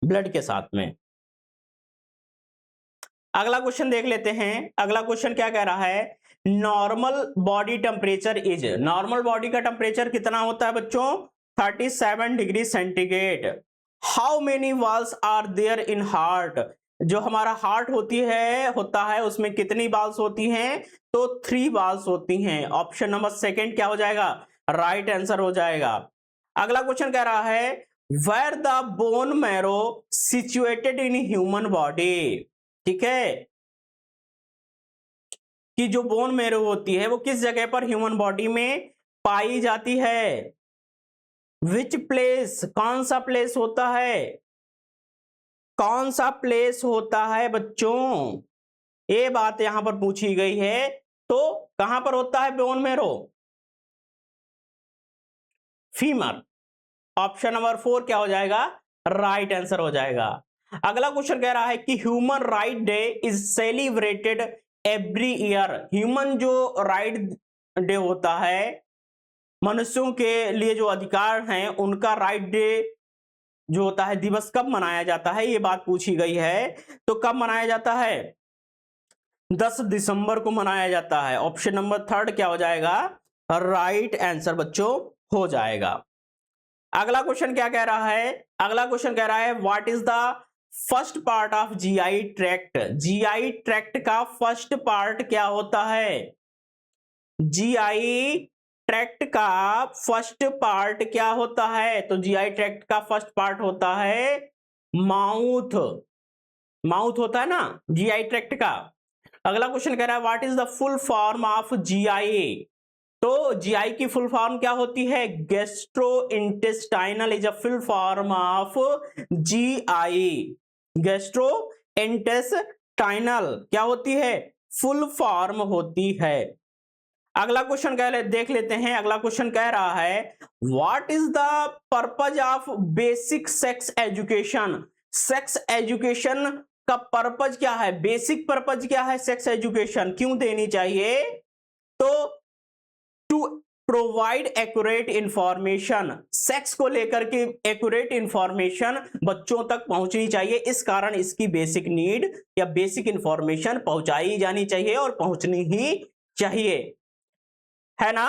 [SPEAKER 1] ब्लड के साथ में। अगला क्वेश्चन देख लेते हैं। अगला क्वेश्चन क्या कह रहा है? Normal body temperature is, normal body का टेम्परेचर कितना होता है बच्चों? 37 degree centigrade. How many walls are there in heart, जो हमारा हार्ट होता है उसमें कितनी वॉल्स होती हैं? तो 3 वॉल्स होती हैं। ऑप्शन नंबर सेकंड क्या हो जाएगा? राइट आंसर हो जाएगा। अगला क्वेश्चन कह रहा है where the bone marrow situated in human body, ठीक है, कि जो बोन मैरो होती है वो किस जगह पर ह्यूमन बॉडी में पाई जाती है? विच प्लेस, कौन सा प्लेस होता है? कौन सा प्लेस होता है बच्चों? ये बात यहां पर पूछी गई है। तो कहां पर होता है bone marrow? Femur. Option number 4 क्या हो जाएगा? राइट आंसर हो जाएगा। अगला क्वेश्चन कह रहा है कि human right day is celebrated every year, human जो राइट डे होता है, मनुष्यों के लिए जो अधिकार हैं उनका राइट डे जो होता है, दिवस कब मनाया जाता है? ये बात पूछी गई है। तो कब मनाया जाता है? 10 दिसंबर को मनाया जाता है। ऑप्शन नंबर 3 क्या हो जाएगा? राइट आंसर बच्चों हो जाएगा। अगला क्वेश्चन क्या कह रहा है? अगला क्वेश्चन कह रहा है what is the first part of GI tract, GI tract का फर्स्ट पार्ट क्या होता है? जीआई ट्रैक्ट का फर्स्ट पार्ट क्या होता है? तो जीआई ट्रैक्ट का फर्स्ट पार्ट होता है माउथ, माउथ होता है ना जीआई ट्रैक्ट का। अगला क्वेश्चन कह रहा है what is the full form of GI, तो जीआई की फुल फॉर्म क्या होती है? Gastro intestinal is a full form of GI, gastro intestinal क्या होती है? फुल फॉर्म होती है। अगला क्वेश्चन देख लेते हैं। अगला क्वेश्चन कह रहा है what is the purpose of basic sex education, sex education का पर्पज क्या है? बेसिक पर्पज क्या है? सेक्स एजुकेशन क्यों देनी चाहिए? तो to provide accurate information, sex को लेकर के एक्यूरेट इंफॉर्मेशन बच्चों तक पहुंचनी चाहिए, इस कारण इसकी बेसिक नीड या बेसिक इंफॉर्मेशन पहुंचाई जानी चाहिए और पहुंचनी ही चाहिए, है ना।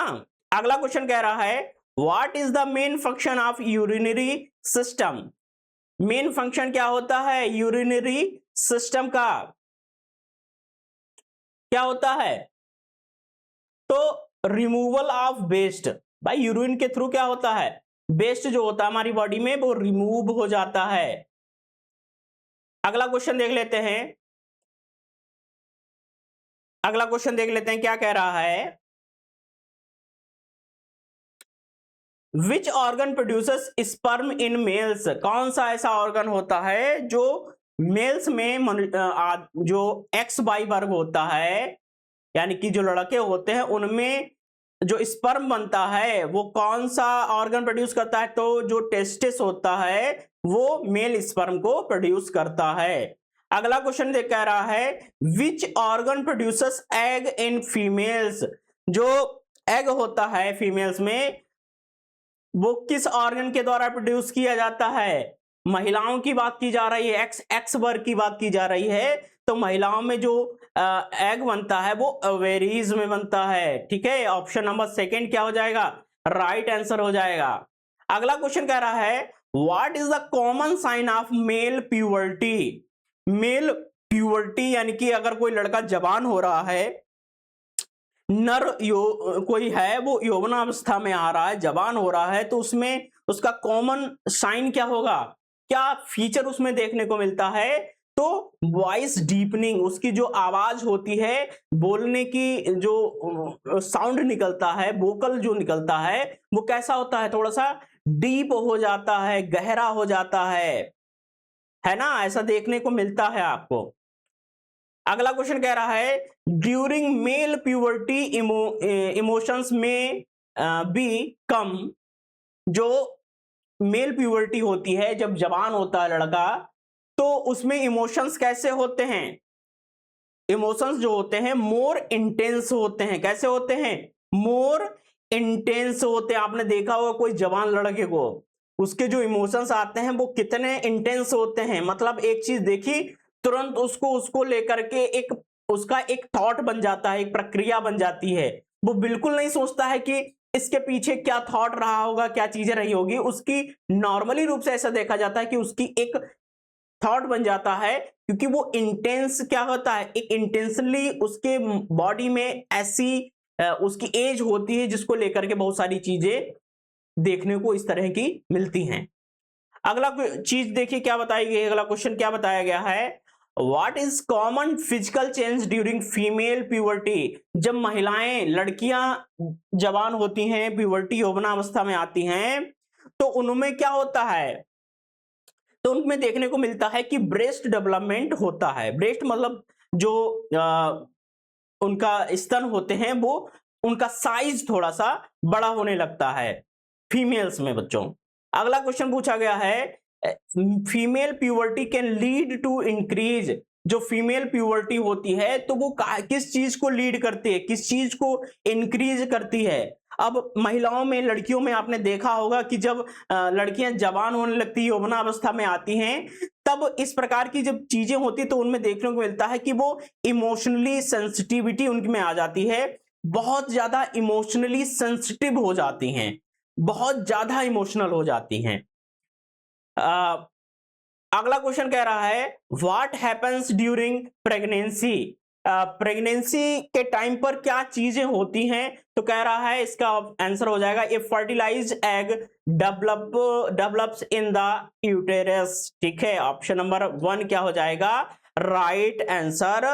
[SPEAKER 1] अगला क्वेश्चन कह रहा है what is the main function of urinary system, main function क्या होता है यूरिनरी सिस्टम का? क्या होता है? तो रिमूवल ऑफ वेस्ट, भाई यूरिन के थ्रू क्या होता है? वेस्ट जो होता है हमारी बॉडी में वो रिमूव हो जाता है। अगला क्वेश्चन देख लेते हैं। अगला क्वेश्चन देख लेते हैं क्या कह रहा है which organ produces sperm in males, कौन सा ऐसा ऑर्गन होता है जो मेल्स में जो एक्स वाई वर्ग होता है, यानी कि जो लड़के होते हैं उनमें जो स्पर्म बनता है वो कौन सा ऑर्गन प्रोड्यूस करता है? तो जो टेस्टिस होता है वो मेल स्पर्म को प्रोड्यूस करता है। अगला क्वेश्चन देख कह रहा है which organ produces egg in females, जो एग होता है फीमेल्स में वो किस ऑर्गन के द्वारा प्रोड्यूस किया जाता है? महिलाओं की बात की जा रही है, एक्स वर्ग की बात की जा रही है, तो महिलाओं में जो एग बनता है वो ओवेरीज में बनता है, ठीक है। ऑप्शन नंबर 2 क्या हो जाएगा? राइट आंसर हो जाएगा। अगला क्वेश्चन कह रहा है what is the common sign of male puberty, male puberty यानी कि अगर कोई लड़का जवान हो रहा है, नर कोई है वो यौवनावस्था में आ रहा है, जवान हो रहा है, तो उसमें उसका कॉमन साइन क्या होगा? क्या फीचर उसमें देखने को मिलता है? तो वॉइस डीपनिंग, उसकी जो आवाज होती है, बोलने की जो साउंड निकलता है, वोकल जो निकलता है वो कैसा होता है? थोड़ा सा डीप हो जाता है, गहरा हो जाता है। है ना, ऐसा देखने को मिलता है आपको। अगला क्वेश्चन कह रहा है ड्यूरिंग मेल प्यूबर्टी इमोशंस में बी कम। जो मेल प्यूबर्टी होती है, जब जवान होता है लड़का, तो उसमें इमोशंस कैसे होते हैं? इमोशंस जो होते हैं मोर इंटेंस होते हैं। कैसे होते हैं? मोर इंटेंस होते हैं। आपने देखा होगा कोई जवान लड़के को, उसके जो इमोशंस आते हैं वो कितने इंटेंस होते हैं। मतलब एक चीज देखी, तुरंत उसको उसको लेकर के एक उसका एक थॉट बन जाता है, एक प्रक्रिया बन जाती है। वो बिल्कुल नहीं सोचता है कि इसके पीछे क्या थॉट रहा होगा, क्या चीजें रही होगी। उसकी नॉर्मली रूप से ऐसा देखा जाता है कि उसकी एक थॉट बन जाता है, क्योंकि वो इंटेंस क्या होता है, एक इंटेंसली उसके बॉडी में ऐसी उसकी एज होती है जिसको लेकर के बहुत सारी चीजें देखने को इस तरह की मिलती हैं। अगला चीज देखिए क्या बताई गई, अगला क्वेश्चन क्या बताया गया है, what is common physical change during female puberty. जब महिलाएं, लड़कियां जवान होती हैं, प्यूबर्टी यौवनावस्था में आती हैं, तो उनमें क्या होता है, तो उनमें देखने को मिलता है कि ब्रेस्ट डेवलपमेंट होता है। ब्रेस्ट मतलब जो उनका स्तन होते हैं, वो उनका साइज थोड़ा सा बड़ा होने लगता है फीमेल्स में बच्चों। अगला क्वेश्चन पूछा गया है female puberty can lead to increase. जो फीमेल प्यूबर्टी होती है तो वो किस चीज को लीड करती है, किस चीज को इंक्रीज करती है। अब महिलाओं में, लड़कियों में आपने देखा होगा कि जब लड़कियां जवान होने लगती है, यौवनावस्था में आती हैं, तब इस प्रकार की जब चीजें होती तो उनमें देखने को मिलता है कि वो इमोशनली सेंसिटिविटी उनमें आ जाती है, बहुत ज्यादा इमोशनली सेंसिटिव हो जाती हैं, बहुत ज्यादा इमोशनल हो जाती हैं। अगला क्वेश्चन कह रहा है what happens during pregnancy. Pregnancy के टाइम पर क्या चीजें होती हैं, तो कह रहा है इसका आंसर हो जाएगा a fertilized egg develops in the uterus. ठीक है, ऑप्शन नंबर 1 क्या हो जाएगा, राइट आंसर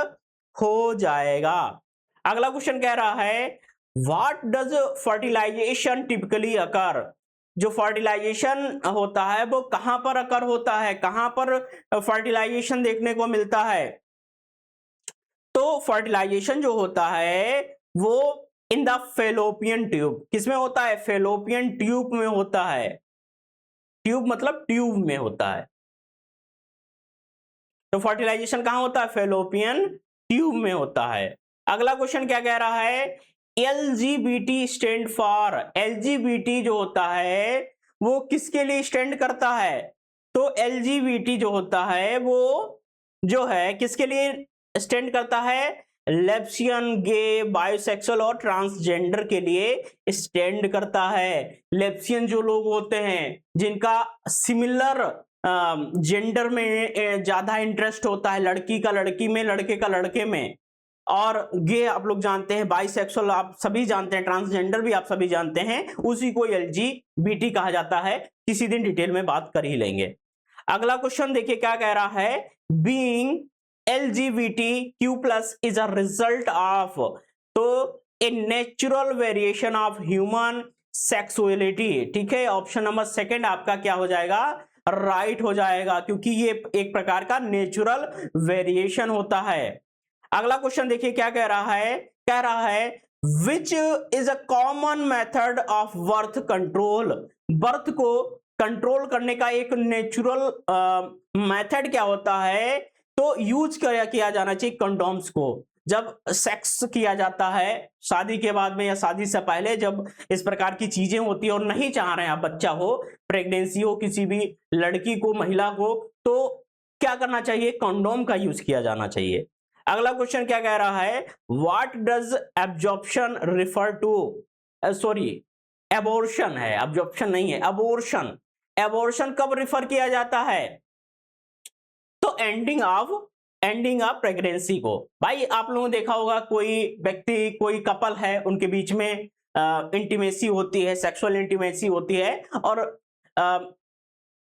[SPEAKER 1] हो जाएगा। अगला क्वेश्चन कह रहा है व्हाट डज फर्टिलाइजेशन टिपिकली अकर। जो फर्टिलाइजेशन होता है वो कहां पर अकर होता है, कहां पर फर्टिलाइजेशन देखने को मिलता है। तो फर्टिलाइजेशन जो होता है वो इन द फेलोपियन ट्यूब। किसमें होता है, फेलोपियन ट्यूब में होता है। ट्यूब मतलब ट्यूब में होता है। तो फर्टिलाइजेशन कहां होता है, फेलोपियन ट्यूब में होता है। अगला क्वेश्चन क्या कह रहा है, एलजीबीटी स्टैंड फॉर। एलजीबीटी जो होता है वो किसके लिए स्टैंड करता है, तो एलजीबीटी जो होता है वो जो है किसके लिए स्टैंड करता है, लेस्बियन, गे, बायोसेक्सुअल और ट्रांसजेंडर के लिए स्टैंड करता है। लेस्बियन जो लोग होते हैं जिनका सिमिलर जेंडर में ज्यादा इंटरेस्ट होता है, लड़की का लड़की में, लड़के का लड़के में, और गे आप लोग जानते हैं, बाइसेक्सुअल आप सभी जानते हैं, ट्रांसजेंडर भी आप सभी जानते हैं, उसी को एलजीबीटी कहा जाता है। किसी दिन डिटेल में बात कर ही लेंगे। अगला क्वेश्चन देखिए क्या कह रहा है, being LGBTQ+ is a result of, तो a natural variation of human sexuality. ठीक है, ऑप्शन नंबर 2 आपका क्या हो जाएगा, राइट हो जाएगा, क्योंकि ये एक प्रकार का नेचुरल वेरिएशन होता है। अगला क्वेश्चन देखिए क्या कह रहा है, कह रहा है which is a common method of birth control. Birth को कंट्रोल करने का एक नेचुरल मेथड क्या होता है, तो यूज किया जाना चाहिए कंडोम्स को। जब सेक्स किया जाता है शादी के बाद में या शादी से पहले, जब इस प्रकार की चीजें होती है और नहीं चाह रहे हैं आप बच्चा हो, प्रेगनेंसी हो किसी भी लड़की को, महिला को, तो क्या करना चाहिए, कंडोम का यूज किया जाना चाहिए। अगला क्वेश्चन क्या कह रहा है, what does absorption refer to. Sorry, abortion है, एब्जॉर्प्शन नहीं है, अबॉर्शन। एबॉर्शन कब रिफर किया जाता है, तो एंडिंग ऑफ प्रेगनेंसी को। भाई आप लोगों ने देखा होगा कोई व्यक्ति, कोई कपल है, उनके बीच में इंटीमेसी होती है, सेक्सुअल इंटीमेसी होती है, और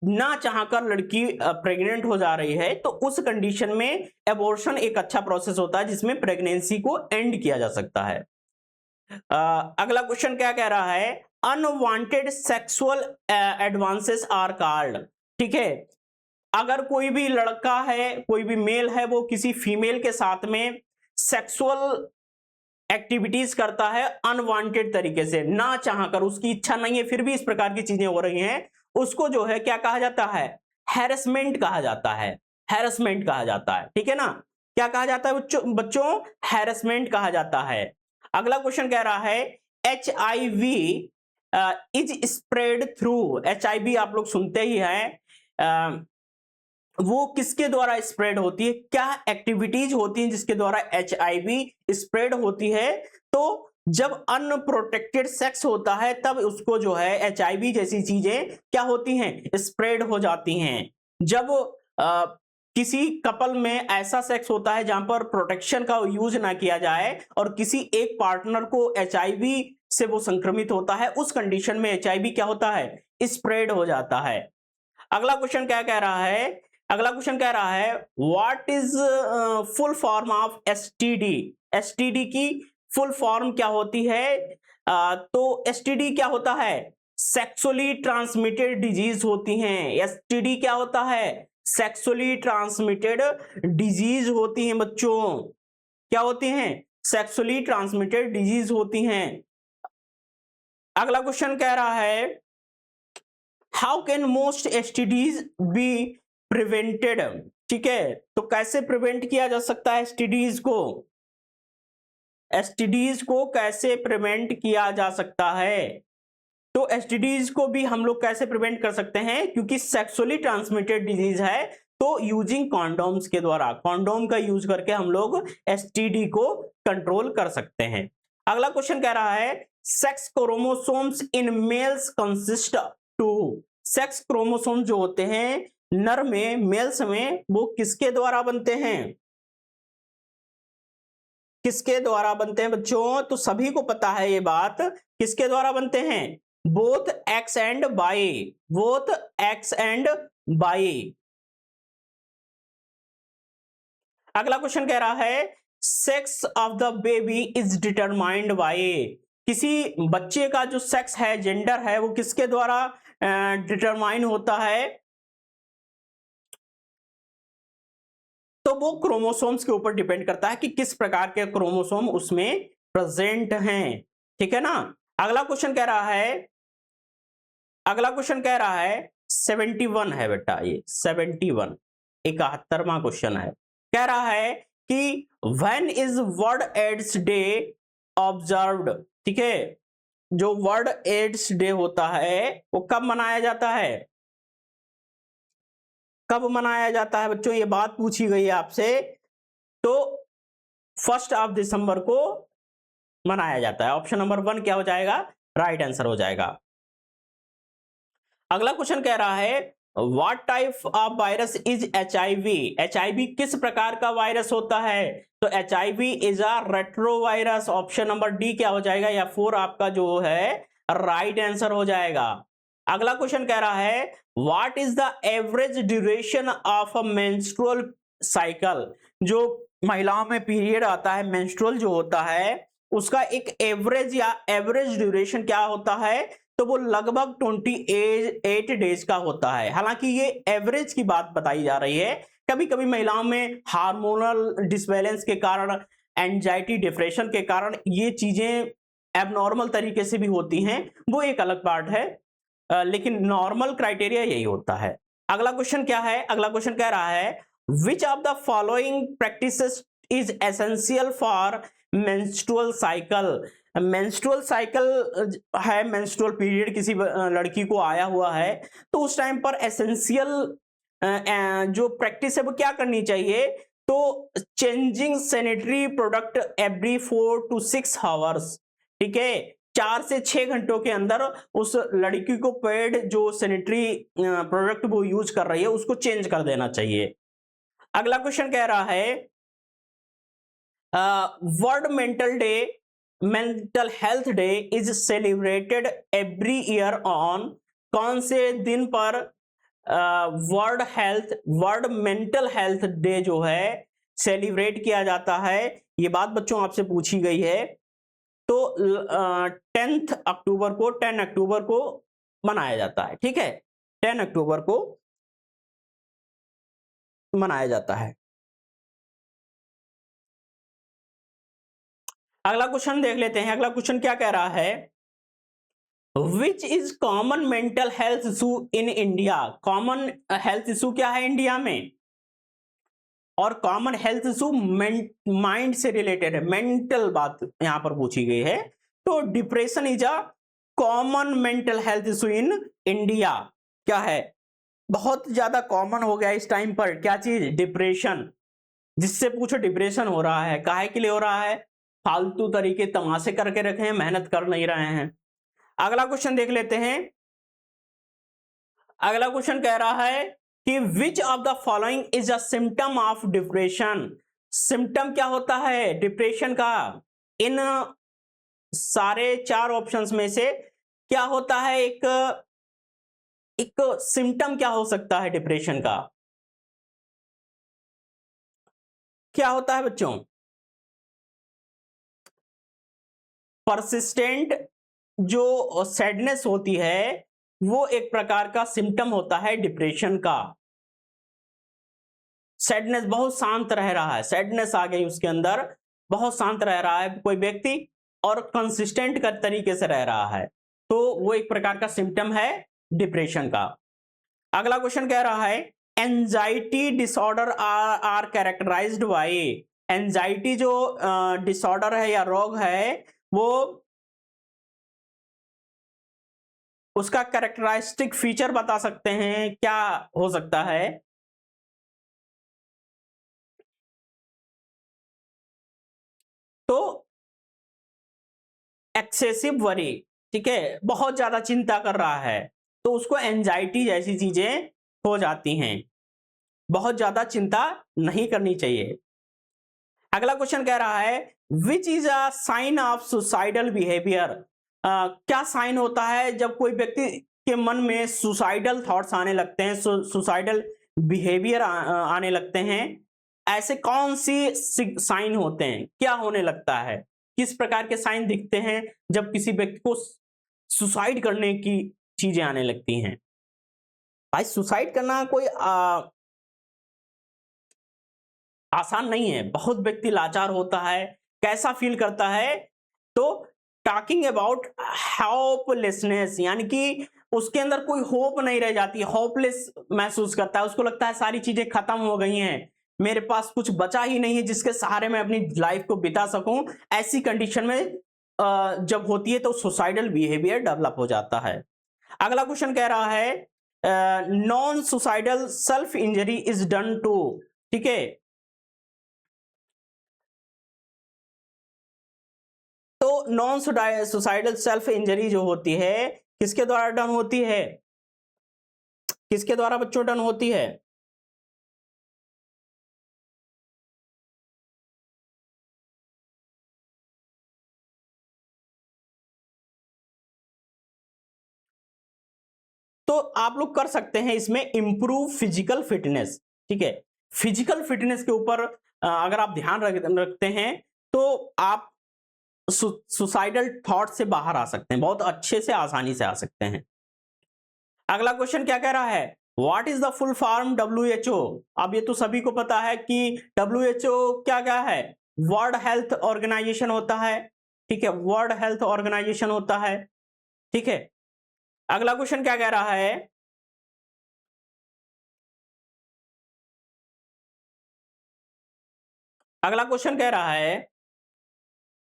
[SPEAKER 1] ना चाहकर लड़की प्रेग्नेंट हो जा रही है, तो उस कंडीशन में एबॉर्शन एक अच्छा प्रोसेस होता है जिसमें प्रेगनेंसी को एंड किया जा सकता है। अगला क्वेश्चन क्या कह रहा है, unwanted sexual advances are called. ठीक है, अगर कोई भी लड़का है, कोई भी मेल है, वो किसी फीमेल के साथ में सेक्सुअल एक्टिविटीज करता है अनवांटेड तरीके से, ना चाहकर, उसकी इच्छा नहीं है, फिर भी इस प्रकार की चीजें हो रही हैं, उसको जो है क्या कहा जाता है? हैरेसमेंट कहा जाता है। हैरेसमेंट कहा जाता है, ठीक है ना? क्या कहा जाता है बच्चों? हैरेसमेंट कहा जाता है। अगला क्वेश्चन कह रहा है HIV is spread through, HIV आप लोग सुनते ही हैं, वो किसके द्वारा स्प्रेड होती है? क्या एक्टिविटीज होती हैं जिसके द्वारा HIV स्प्रेड होती है? तो जब अनप्रोटेक्टेड सेक्स होता है तब उसको जो है HIV जैसी चीजें क्या होती हैं? स्प्रेड हो जाती हैं। जब किसी कपल में ऐसा सेक्स होता है जहां पर प्रोटेक्शन का यूज ना किया जाए और किसी एक पार्टनर को HIV से वो संक्रमित होता है, उस कंडीशन में HIV क्या होता है? स्प्रेड हो जाता है। अगला क्वेश्चन क्या कह रहा है? अगला क्वेश्चन कह रहा है what is full form of STD? STD की फुल फॉर्म क्या होती है? तो STD क्या होता है? सेक्सुअली ट्रांसमिटेड डिजीज होती हैं। STD क्या होता है? सेक्सुअली ट्रांसमिटेड डिजीज होती हैं बच्चों। क्या होती हैं? सेक्सुअली ट्रांसमिटेड डिजीज होती हैं। अगला क्वेश्चन कह रहा है how can most STDs be prevented? ठीक है, तो कैसे प्रिवेंट किया जा सकता है STDs को? STDs को कैसे प्रिवेंट किया जा सकता है? तो STDs को भी हम लोग कैसे प्रिवेंट कर सकते हैं? क्योंकि सेक्सुअली ट्रांसमिटेड डिजीज है, तो यूजिंग कॉन्डोम्स के द्वारा, कॉन्डोम का यूज करके हम लोग STD को कंट्रोल कर सकते हैं। अगला क्वेश्चन कह रहा है sex chromosomes in males consist to, sex chromosome जो होते हैं नर में, मेल्स में, वो किसके द्वारा बनते हैं? किसके द्वारा बनते हैं बच्चों? तो सभी को पता है ये बात, किसके द्वारा बनते हैं? Both X and Y, both X and Y. अगला क्वेश्चन कह रहा है sex of the baby is determined by, किसी बच्चे का जो सेक्स है, जेंडर है, वो किसके द्वारा डिटरमाइन होता है? तो वो क्रोमोसोम्स के ऊपर डिपेंड करता है कि किस प्रकार के क्रोमोसोम उसमें प्रेजेंट हैं, ठीक है ना? अगला क्वेश्चन कह रहा है, अगला क्वेश्चन कह रहा है 71 है बेटा, ये 71 71वां क्वेश्चन है। कह रहा है कि when is world AIDS day observed? ठीक है, जो वर्ल्ड एड्स डे होता है वो कब मनाया जाता है? कब मनाया जाता है बच्चों? ये बात पूछी गई है आपसे। तो 1 दिसंबर को मनाया जाता है। ऑप्शन नंबर 1 क्या हो जाएगा? राइट आंसर हो जाएगा। अगला क्वेश्चन कह रहा है what type of virus is HIV? HIV किस प्रकार का वायरस होता है? तो HIV is a retrovirus. Option number D क्या हो जाएगा? या 4 आपका जो है राइट आंसर हो जाएगा। अगला क्वेश्चन कह रहा है what is the average duration of a menstrual cycle? जो महिलाओं में पीरियड आता है, मेंस्ट्रुअल जो होता है, उसका एक एवरेज या एवरेज ड्यूरेशन क्या होता है? तो वो लगभग 28 डेज का होता है। हालांकि ये एवरेज की बात बताई जा रही है, कभी कभी महिलाओं में हार्मोनल डिसबैलेंस के कारण, एंजाइटी, डिप्रेशन के कारण ये चीजें एबनॉर्मल तरीके से भी होती हैं, वो एक अलग पार्ट है, लेकिन नॉर्मल क्राइटेरिया यही होता है। अगला क्वेश्चन क्या है? अगला क्वेश्चन कह रहा है which of the following practices is essential for menstrual cycle? Menstrual cycle है, मेंस्ट्रुअल पीरियड किसी लड़की को आया हुआ है, तो उस टाइम पर एसेंशियल जो प्रैक्टिस है वो क्या करनी चाहिए? तो changing sanitary product every 4 to 6 hours. ठीक है, 4 से 6 घंटों के अंदर उस लड़की को पैड जो सैनिटरी प्रोडक्ट वो यूज कर रही है उसको चेंज कर देना चाहिए। अगला क्वेश्चन कह रहा है world mental health day is celebrated every year on, कौन से दिन पर वर्ल्ड मेंटल हेल्थ डे जो है सेलिब्रेट किया जाता है? ये बात बच्चों आपसे पूछी गई है। तो 10 अक्टूबर को मनाया जाता है। ठीक है, 10 अक्टूबर को मनाया जाता है। अगला क्वेश्चन देख लेते हैं। अगला क्वेश्चन क्या कह रहा है, which is common mental health issue in India. Common health issue क्या है इंडिया में, और कॉमन हेल्थ इशू माइंड से रिलेटेड है, मेंटल बात यहां पर पूछी गई है। तो depression is a common mental health issue in India. क्या है, बहुत ज्यादा कॉमन हो गया इस टाइम पर, क्या चीज, डिप्रेशन। जिससे पूछो डिप्रेशन हो रहा है, काहे के लिए हो रहा है, फालतू तरीके तमाशे करके रखे हैं, मेहनत कर नहीं रहे हैं। अगला क्वेश्चन देख लेते हैं। अगला क्वेश्चन कह रहा है कि which of the following is a symptom of depression. Symptom क्या होता है डिप्रेशन का, इन सारे चार ऑप्शंस में से क्या होता है, एक सिम्टम क्या हो सकता है डिप्रेशन का, क्या होता है बच्चों, परसिस्टेंट जो सैडनेस होती है वो एक प्रकार का सिम्टम होता है डिप्रेशन का। सैडनेस, बहुत शांत रह रहा है, सैडनेस आ गई उसके अंदर, बहुत शांत रह रहा है कोई व्यक्ति और कंसिस्टेंट का तरीके से रह रहा है, तो वो एक प्रकार का सिम्टम है डिप्रेशन का। अगला क्वेश्चन कह रहा है anxiety disorder are characterised by. Anxiety जो डिसऑर्डर है या रोग है वो उसका कैरेक्टरिस्टिक फीचर बता सकते हैं, क्या हो सकता है। तो एक्सेसिव वरी, ठीक है, बहुत ज्यादा चिंता कर रहा है तो उसको एंजाइटी जैसी चीजें हो जाती हैं, बहुत ज्यादा चिंता नहीं करनी चाहिए। अगला क्वेश्चन कह रहा है which is a sign of suicidal behaviour. क्या साइन होता है जब कोई व्यक्ति के मन में सुसाइडल थॉट्स आने लगते हैं, सुसाइडल बिहेवियर आने लगते हैं, ऐसे कौन सी साइन होते हैं, क्या होने लगता है, किस प्रकार के साइन दिखते हैं जब किसी व्यक्ति को सुसाइड करने की चीजें आने लगती हैं। भाई सुसाइड करना कोई आसान नहीं है, बहुत व्यक्ति लाचार होता है, कैसा फील करता है, तो टॉकिंग अबाउट होपलेसनेस, यानी कि उसके अंदर कोई होप नहीं रह जाती, होपलेस महसूस करता है, उसको लगता है सारी चीजें खत्म हो गई हैं, मेरे पास कुछ बचा ही नहीं है जिसके सहारे मैं अपनी लाइफ को बिता सकूं। ऐसी कंडीशन में जब होती है तो सुसाइडल बिहेवियर डेवलप हो जाता है। अगला क्वेश्चन कह रहा है non suicidal self injury is done to, ठीक है, तो नॉन सुसाइडल सेल्फ इंजरी जो होती है किसके द्वारा डन होती है, किसके द्वारा बच्चों डन होती है। तो आप लोग कर सकते हैं इसमें इंप्रूव फिजिकल फिटनेस, ठीक है, फिजिकल फिटनेस के ऊपर अगर आप ध्यान रखते हैं तो आप सुसाइडल थॉट से बाहर आ सकते हैं, बहुत अच्छे से आसानी से आ सकते हैं। अगला क्वेश्चन क्या कह रहा है, what is the full form WHO। अब ये तो सभी को पता है कि WHO क्या क्या है, वर्ल्ड हेल्थ ऑर्गेनाइजेशन होता है, ठीक है, वर्ल्ड हेल्थ ऑर्गेनाइजेशन होता है, ठीक है। अगला क्वेश्चन क्या कह रहा है, अगला क्वेश्चन कह रहा है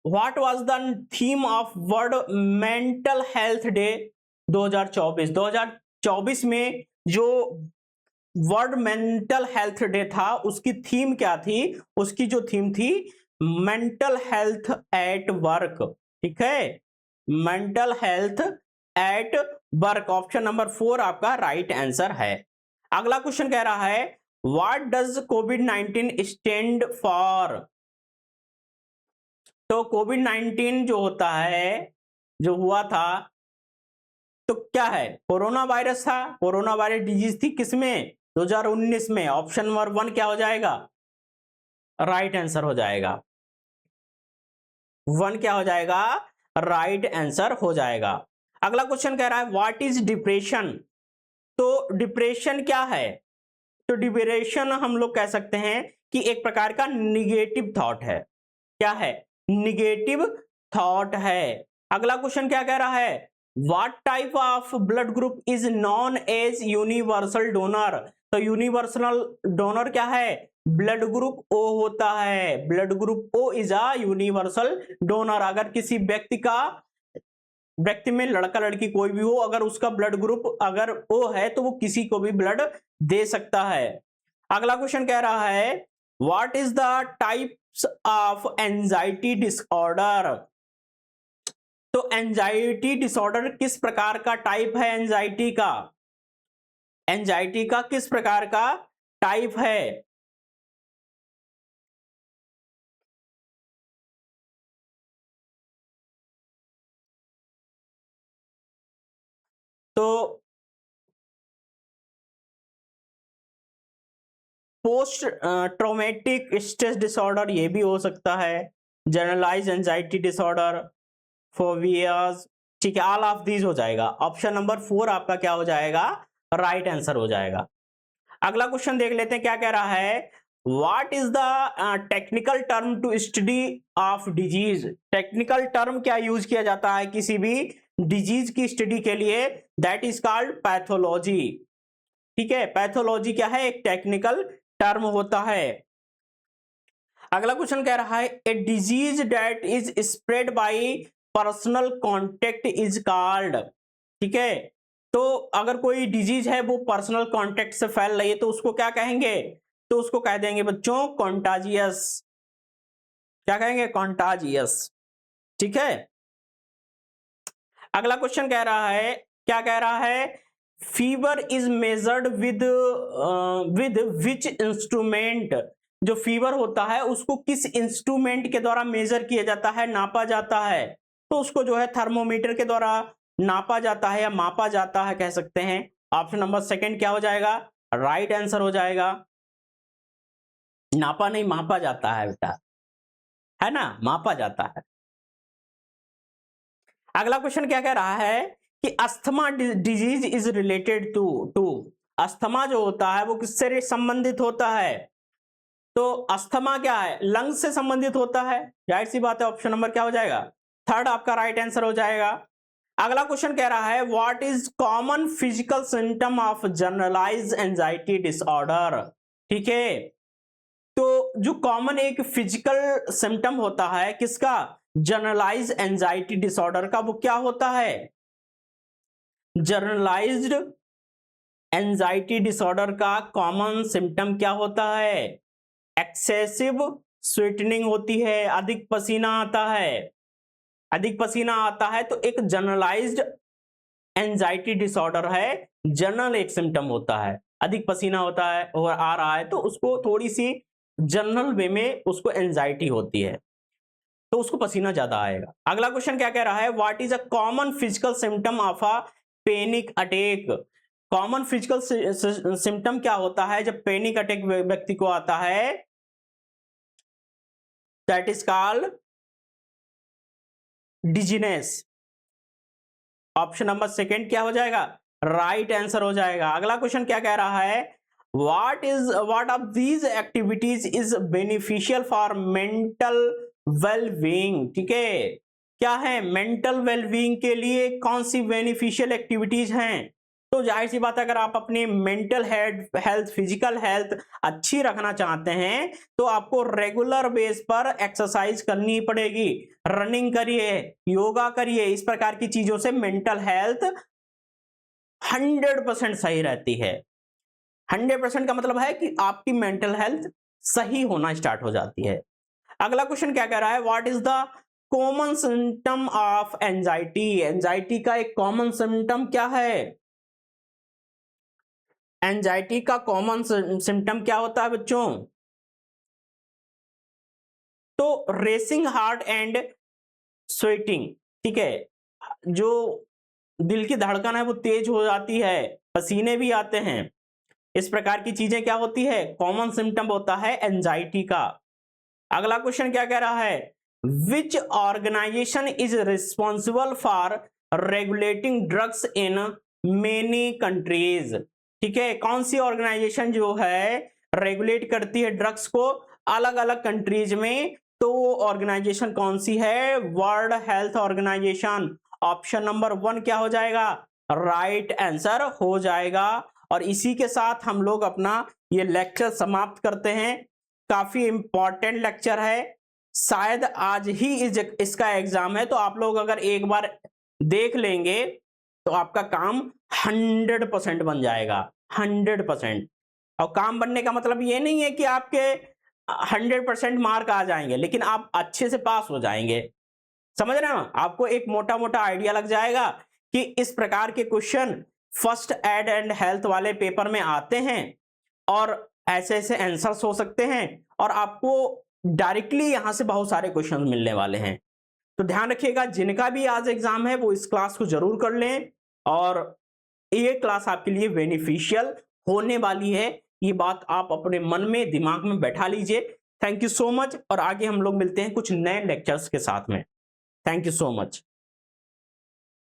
[SPEAKER 1] what was the theme of world mental health day 2024। 2024 में जो वर्ल्ड मेंटल हेल्थ डे था उसकी थीम क्या थी, उसकी जो थीम थी मेंटल हेल्थ एट वर्क, ठीक है, mental health at work. Option number 4 आपका राइट आंसर है। अगला क्वेश्चन कह रहा है what does covid stand for. तो कोविड-19 जो होता है, जो हुआ था, तो क्या है, कोरोना वायरस था, कोरोना वायरस डिजीज थी किसमें, 2019 में। ऑप्शन नंबर 1 क्या हो जाएगा, राइट आंसर हो जाएगा, 1 क्या हो जाएगा, राइट आंसर हो जाएगा। अगला क्वेश्चन कह रहा है व्हाट इज डिप्रेशन। तो डिप्रेशन क्या है, तो डिप्रेशन हम लोग कह सकते हैं कि एक प्रकार का निगेटिव थॉट है। क्या है? निगेटिव थॉट है। अगला क्वेश्चन क्या कह रहा है? What type of blood group is known as universal donor? तो यूनिवर्सल डोनर क्या है? ब्लड ग्रुप ओ होता है। Blood group O is a universal donor. अगर किसी व्यक्ति में लड़का लड़की कोई भी हो, अगर उसका ब्लड ग्रुप अगर ओ है तो वो किसी को भी ब्लड दे सकता है। अगला क्वेश्चन कह रहा है what is the types of anxiety disorder? तो एंजाइटी डिसऑर्डर किस प्रकार का टाइप है? एंजाइटी का किस प्रकार का टाइप है? तो पोस्ट ट्रॉमेटिक स्ट्रेस डिसऑर्डर ये भी हो सकता है। जनरलाइज एंजाइटी डिसऑर्डर, फोबियाज, ठीक है, ऑल ऑफ दीज हो जाएगा। ऑप्शन नंबर 4 आपका क्या हो जाएगा? राइट आंसर हो जाएगा। अगला क्वेश्चन देख लेते हैं क्या कह रहा है। What is the technical term to study of disease? Technical term क्या यूज किया जाता है किसी भी डिजीज की स्टडी के लिए? That is called pathology. ठीक है, पैथोलॉजी क्या है? एक टेक्निकल टर्म होता है। अगला क्वेश्चन कह रहा है a disease that is spread by personal contact is called. ठीक है, तो अगर कोई डिजीज है वो पर्सनल कांटेक्ट से फैल रही है तो उसको क्या कहेंगे? तो उसको कह देंगे बच्चों कॉन्टाजियस। क्या कहेंगे? कॉन्टाजियस। ठीक है, अगला क्वेश्चन कह रहा है, क्या कह रहा है? Fever is measured with which instrument? जो फीवर होता है उसको किस इंस्ट्रूमेंट के द्वारा मेजर किया जाता है, नापा जाता है? तो उसको जो है थर्मोमीटर के द्वारा नापा जाता है या मापा जाता है कह सकते हैं। ऑप्शन नंबर 2 क्या हो जाएगा? राइट आंसर हो जाएगा। नापा नहीं, मापा जाता है बेटा, है ना, मापा जाता है। अगला क्वेश्चन क्या कह रहा है कि asthma disease is related to asthma जो होता है वो किससे संबंधित होता है? तो अस्थमा क्या है? लंग्स से संबंधित होता है। जाहिर सी बात है, ऑप्शन नंबर क्या हो जाएगा? 3 आपका राइट आंसर हो जाएगा। अगला क्वेश्चन कह रहा है what is common physical symptom of generalise anxiety disorder? ठीक है, तो जो कॉमन एक फिजिकल सिम्टम होता है किसका? जनरलाइज एंजाइटी डिसऑर्डर का, वो क्या होता है? जनरलाइज्ड एंजाइटी डिसऑर्डर का कॉमन सिम्टम क्या होता है? एक्सेसिव स्वेटनिंग होती है, अधिक पसीना आता है। अधिक पसीना आता है तो एक जनरलाइज्ड एंजाइटी डिसऑर्डर है। जनरल एक सिम्टम होता है, अधिक पसीना होता है और आ रहा है तो उसको थोड़ी सी जनरल वे में उसको एंजाइटी होती है, तो उसको पसीना ज्यादा आएगा। अगला क्वेश्चन क्या कह रहा है? What is a common physical symptom of a panic attack? Common physical symptom क्या होता है जब पैनिक अटैक व्यक्ति को आता है? That is called dizziness. Option number 2 क्या हो जाएगा? राइट आंसर हो जाएगा। अगला क्वेश्चन क्या कह रहा है? What of these activities is beneficial for mental wellbeing? ठीक है, क्या है? मेंटल वेलबींग के लिए कौन सी बेनिफिशियल एक्टिविटीज हैं? तो जाहिर सी बात है, अगर आप अपनी मेंटल हेल्थ, फिजिकल हेल्थ अच्छी रखना चाहते हैं तो आपको रेगुलर बेस पर एक्सरसाइज करनी पड़ेगी। रनिंग करिए, योगा करिए, इस प्रकार की चीजों से मेंटल हेल्थ 100% सही रहती है। 100% का मतलब है कि आपकी मेंटल हेल्थ सही होना स्टार्ट हो जाती है। अगला क्वेश्चन क्या कह रहा है? What is the common symptom of anxiety? Anxiety का एक कॉमन सिम्टम क्या है? एंजाइटी का कॉमन सिम्टम क्या होता है बच्चों? तो रेसिंग हार्ट एंड स्वेटिंग। ठीक है, जो दिल की धड़कन है वो तेज हो जाती है, पसीने भी आते हैं, इस प्रकार की चीजें क्या होती है? कॉमन सिम्टम होता है एंजाइटी का। अगला क्वेश्चन क्या कह रहा है? Which organization is responsible for regulating drugs in many countries? ठीक है, कौन सी ऑर्गेनाइजेशन जो है रेगुलेट करती है ड्रग्स को अलग अलग कंट्रीज में, तो वो ऑर्गेनाइजेशन कौन सी है? World health organisation. Option number 1 क्या हो जाएगा? राइट आंसर हो जाएगा। और इसी के साथ हम लोग अपना ये लेक्चर समाप्त करते हैं। काफी इंपॉर्टेंट लेक्चर है, शायद आज ही इसका एग्जाम है, तो आप लोग अगर एक बार देख लेंगे तो आपका काम 100% बन जाएगा, 100%। और काम बनने का मतलब ये नहीं है कि आपके 100% मार्क आ जाएंगे, लेकिन आप अच्छे से पास हो जाएंगे। समझ रहे हो? आपको एक मोटा मोटा आइडिया लग जाएगा कि इस प्रकार के question first aid and health वाले पेपर में आते हैं और ऐसे ऐसे आंसर्स हो सकते हैं, और आपको डायरेक्टली यहां से बहुत सारे क्वेश्चन मिलने वाले हैं। तो ध्यान रखिएगा, जिनका भी आज एग्जाम है वो इस क्लास को जरूर कर लें, और ये क्लास आपके लिए बेनिफिशियल होने वाली है। ये बात आप अपने मन में दिमाग में बैठा लीजिए। थैंक यू सो मच, और आगे हम लोग मिलते हैं कुछ नए लेक्चर्स के साथ में। Thank you so much.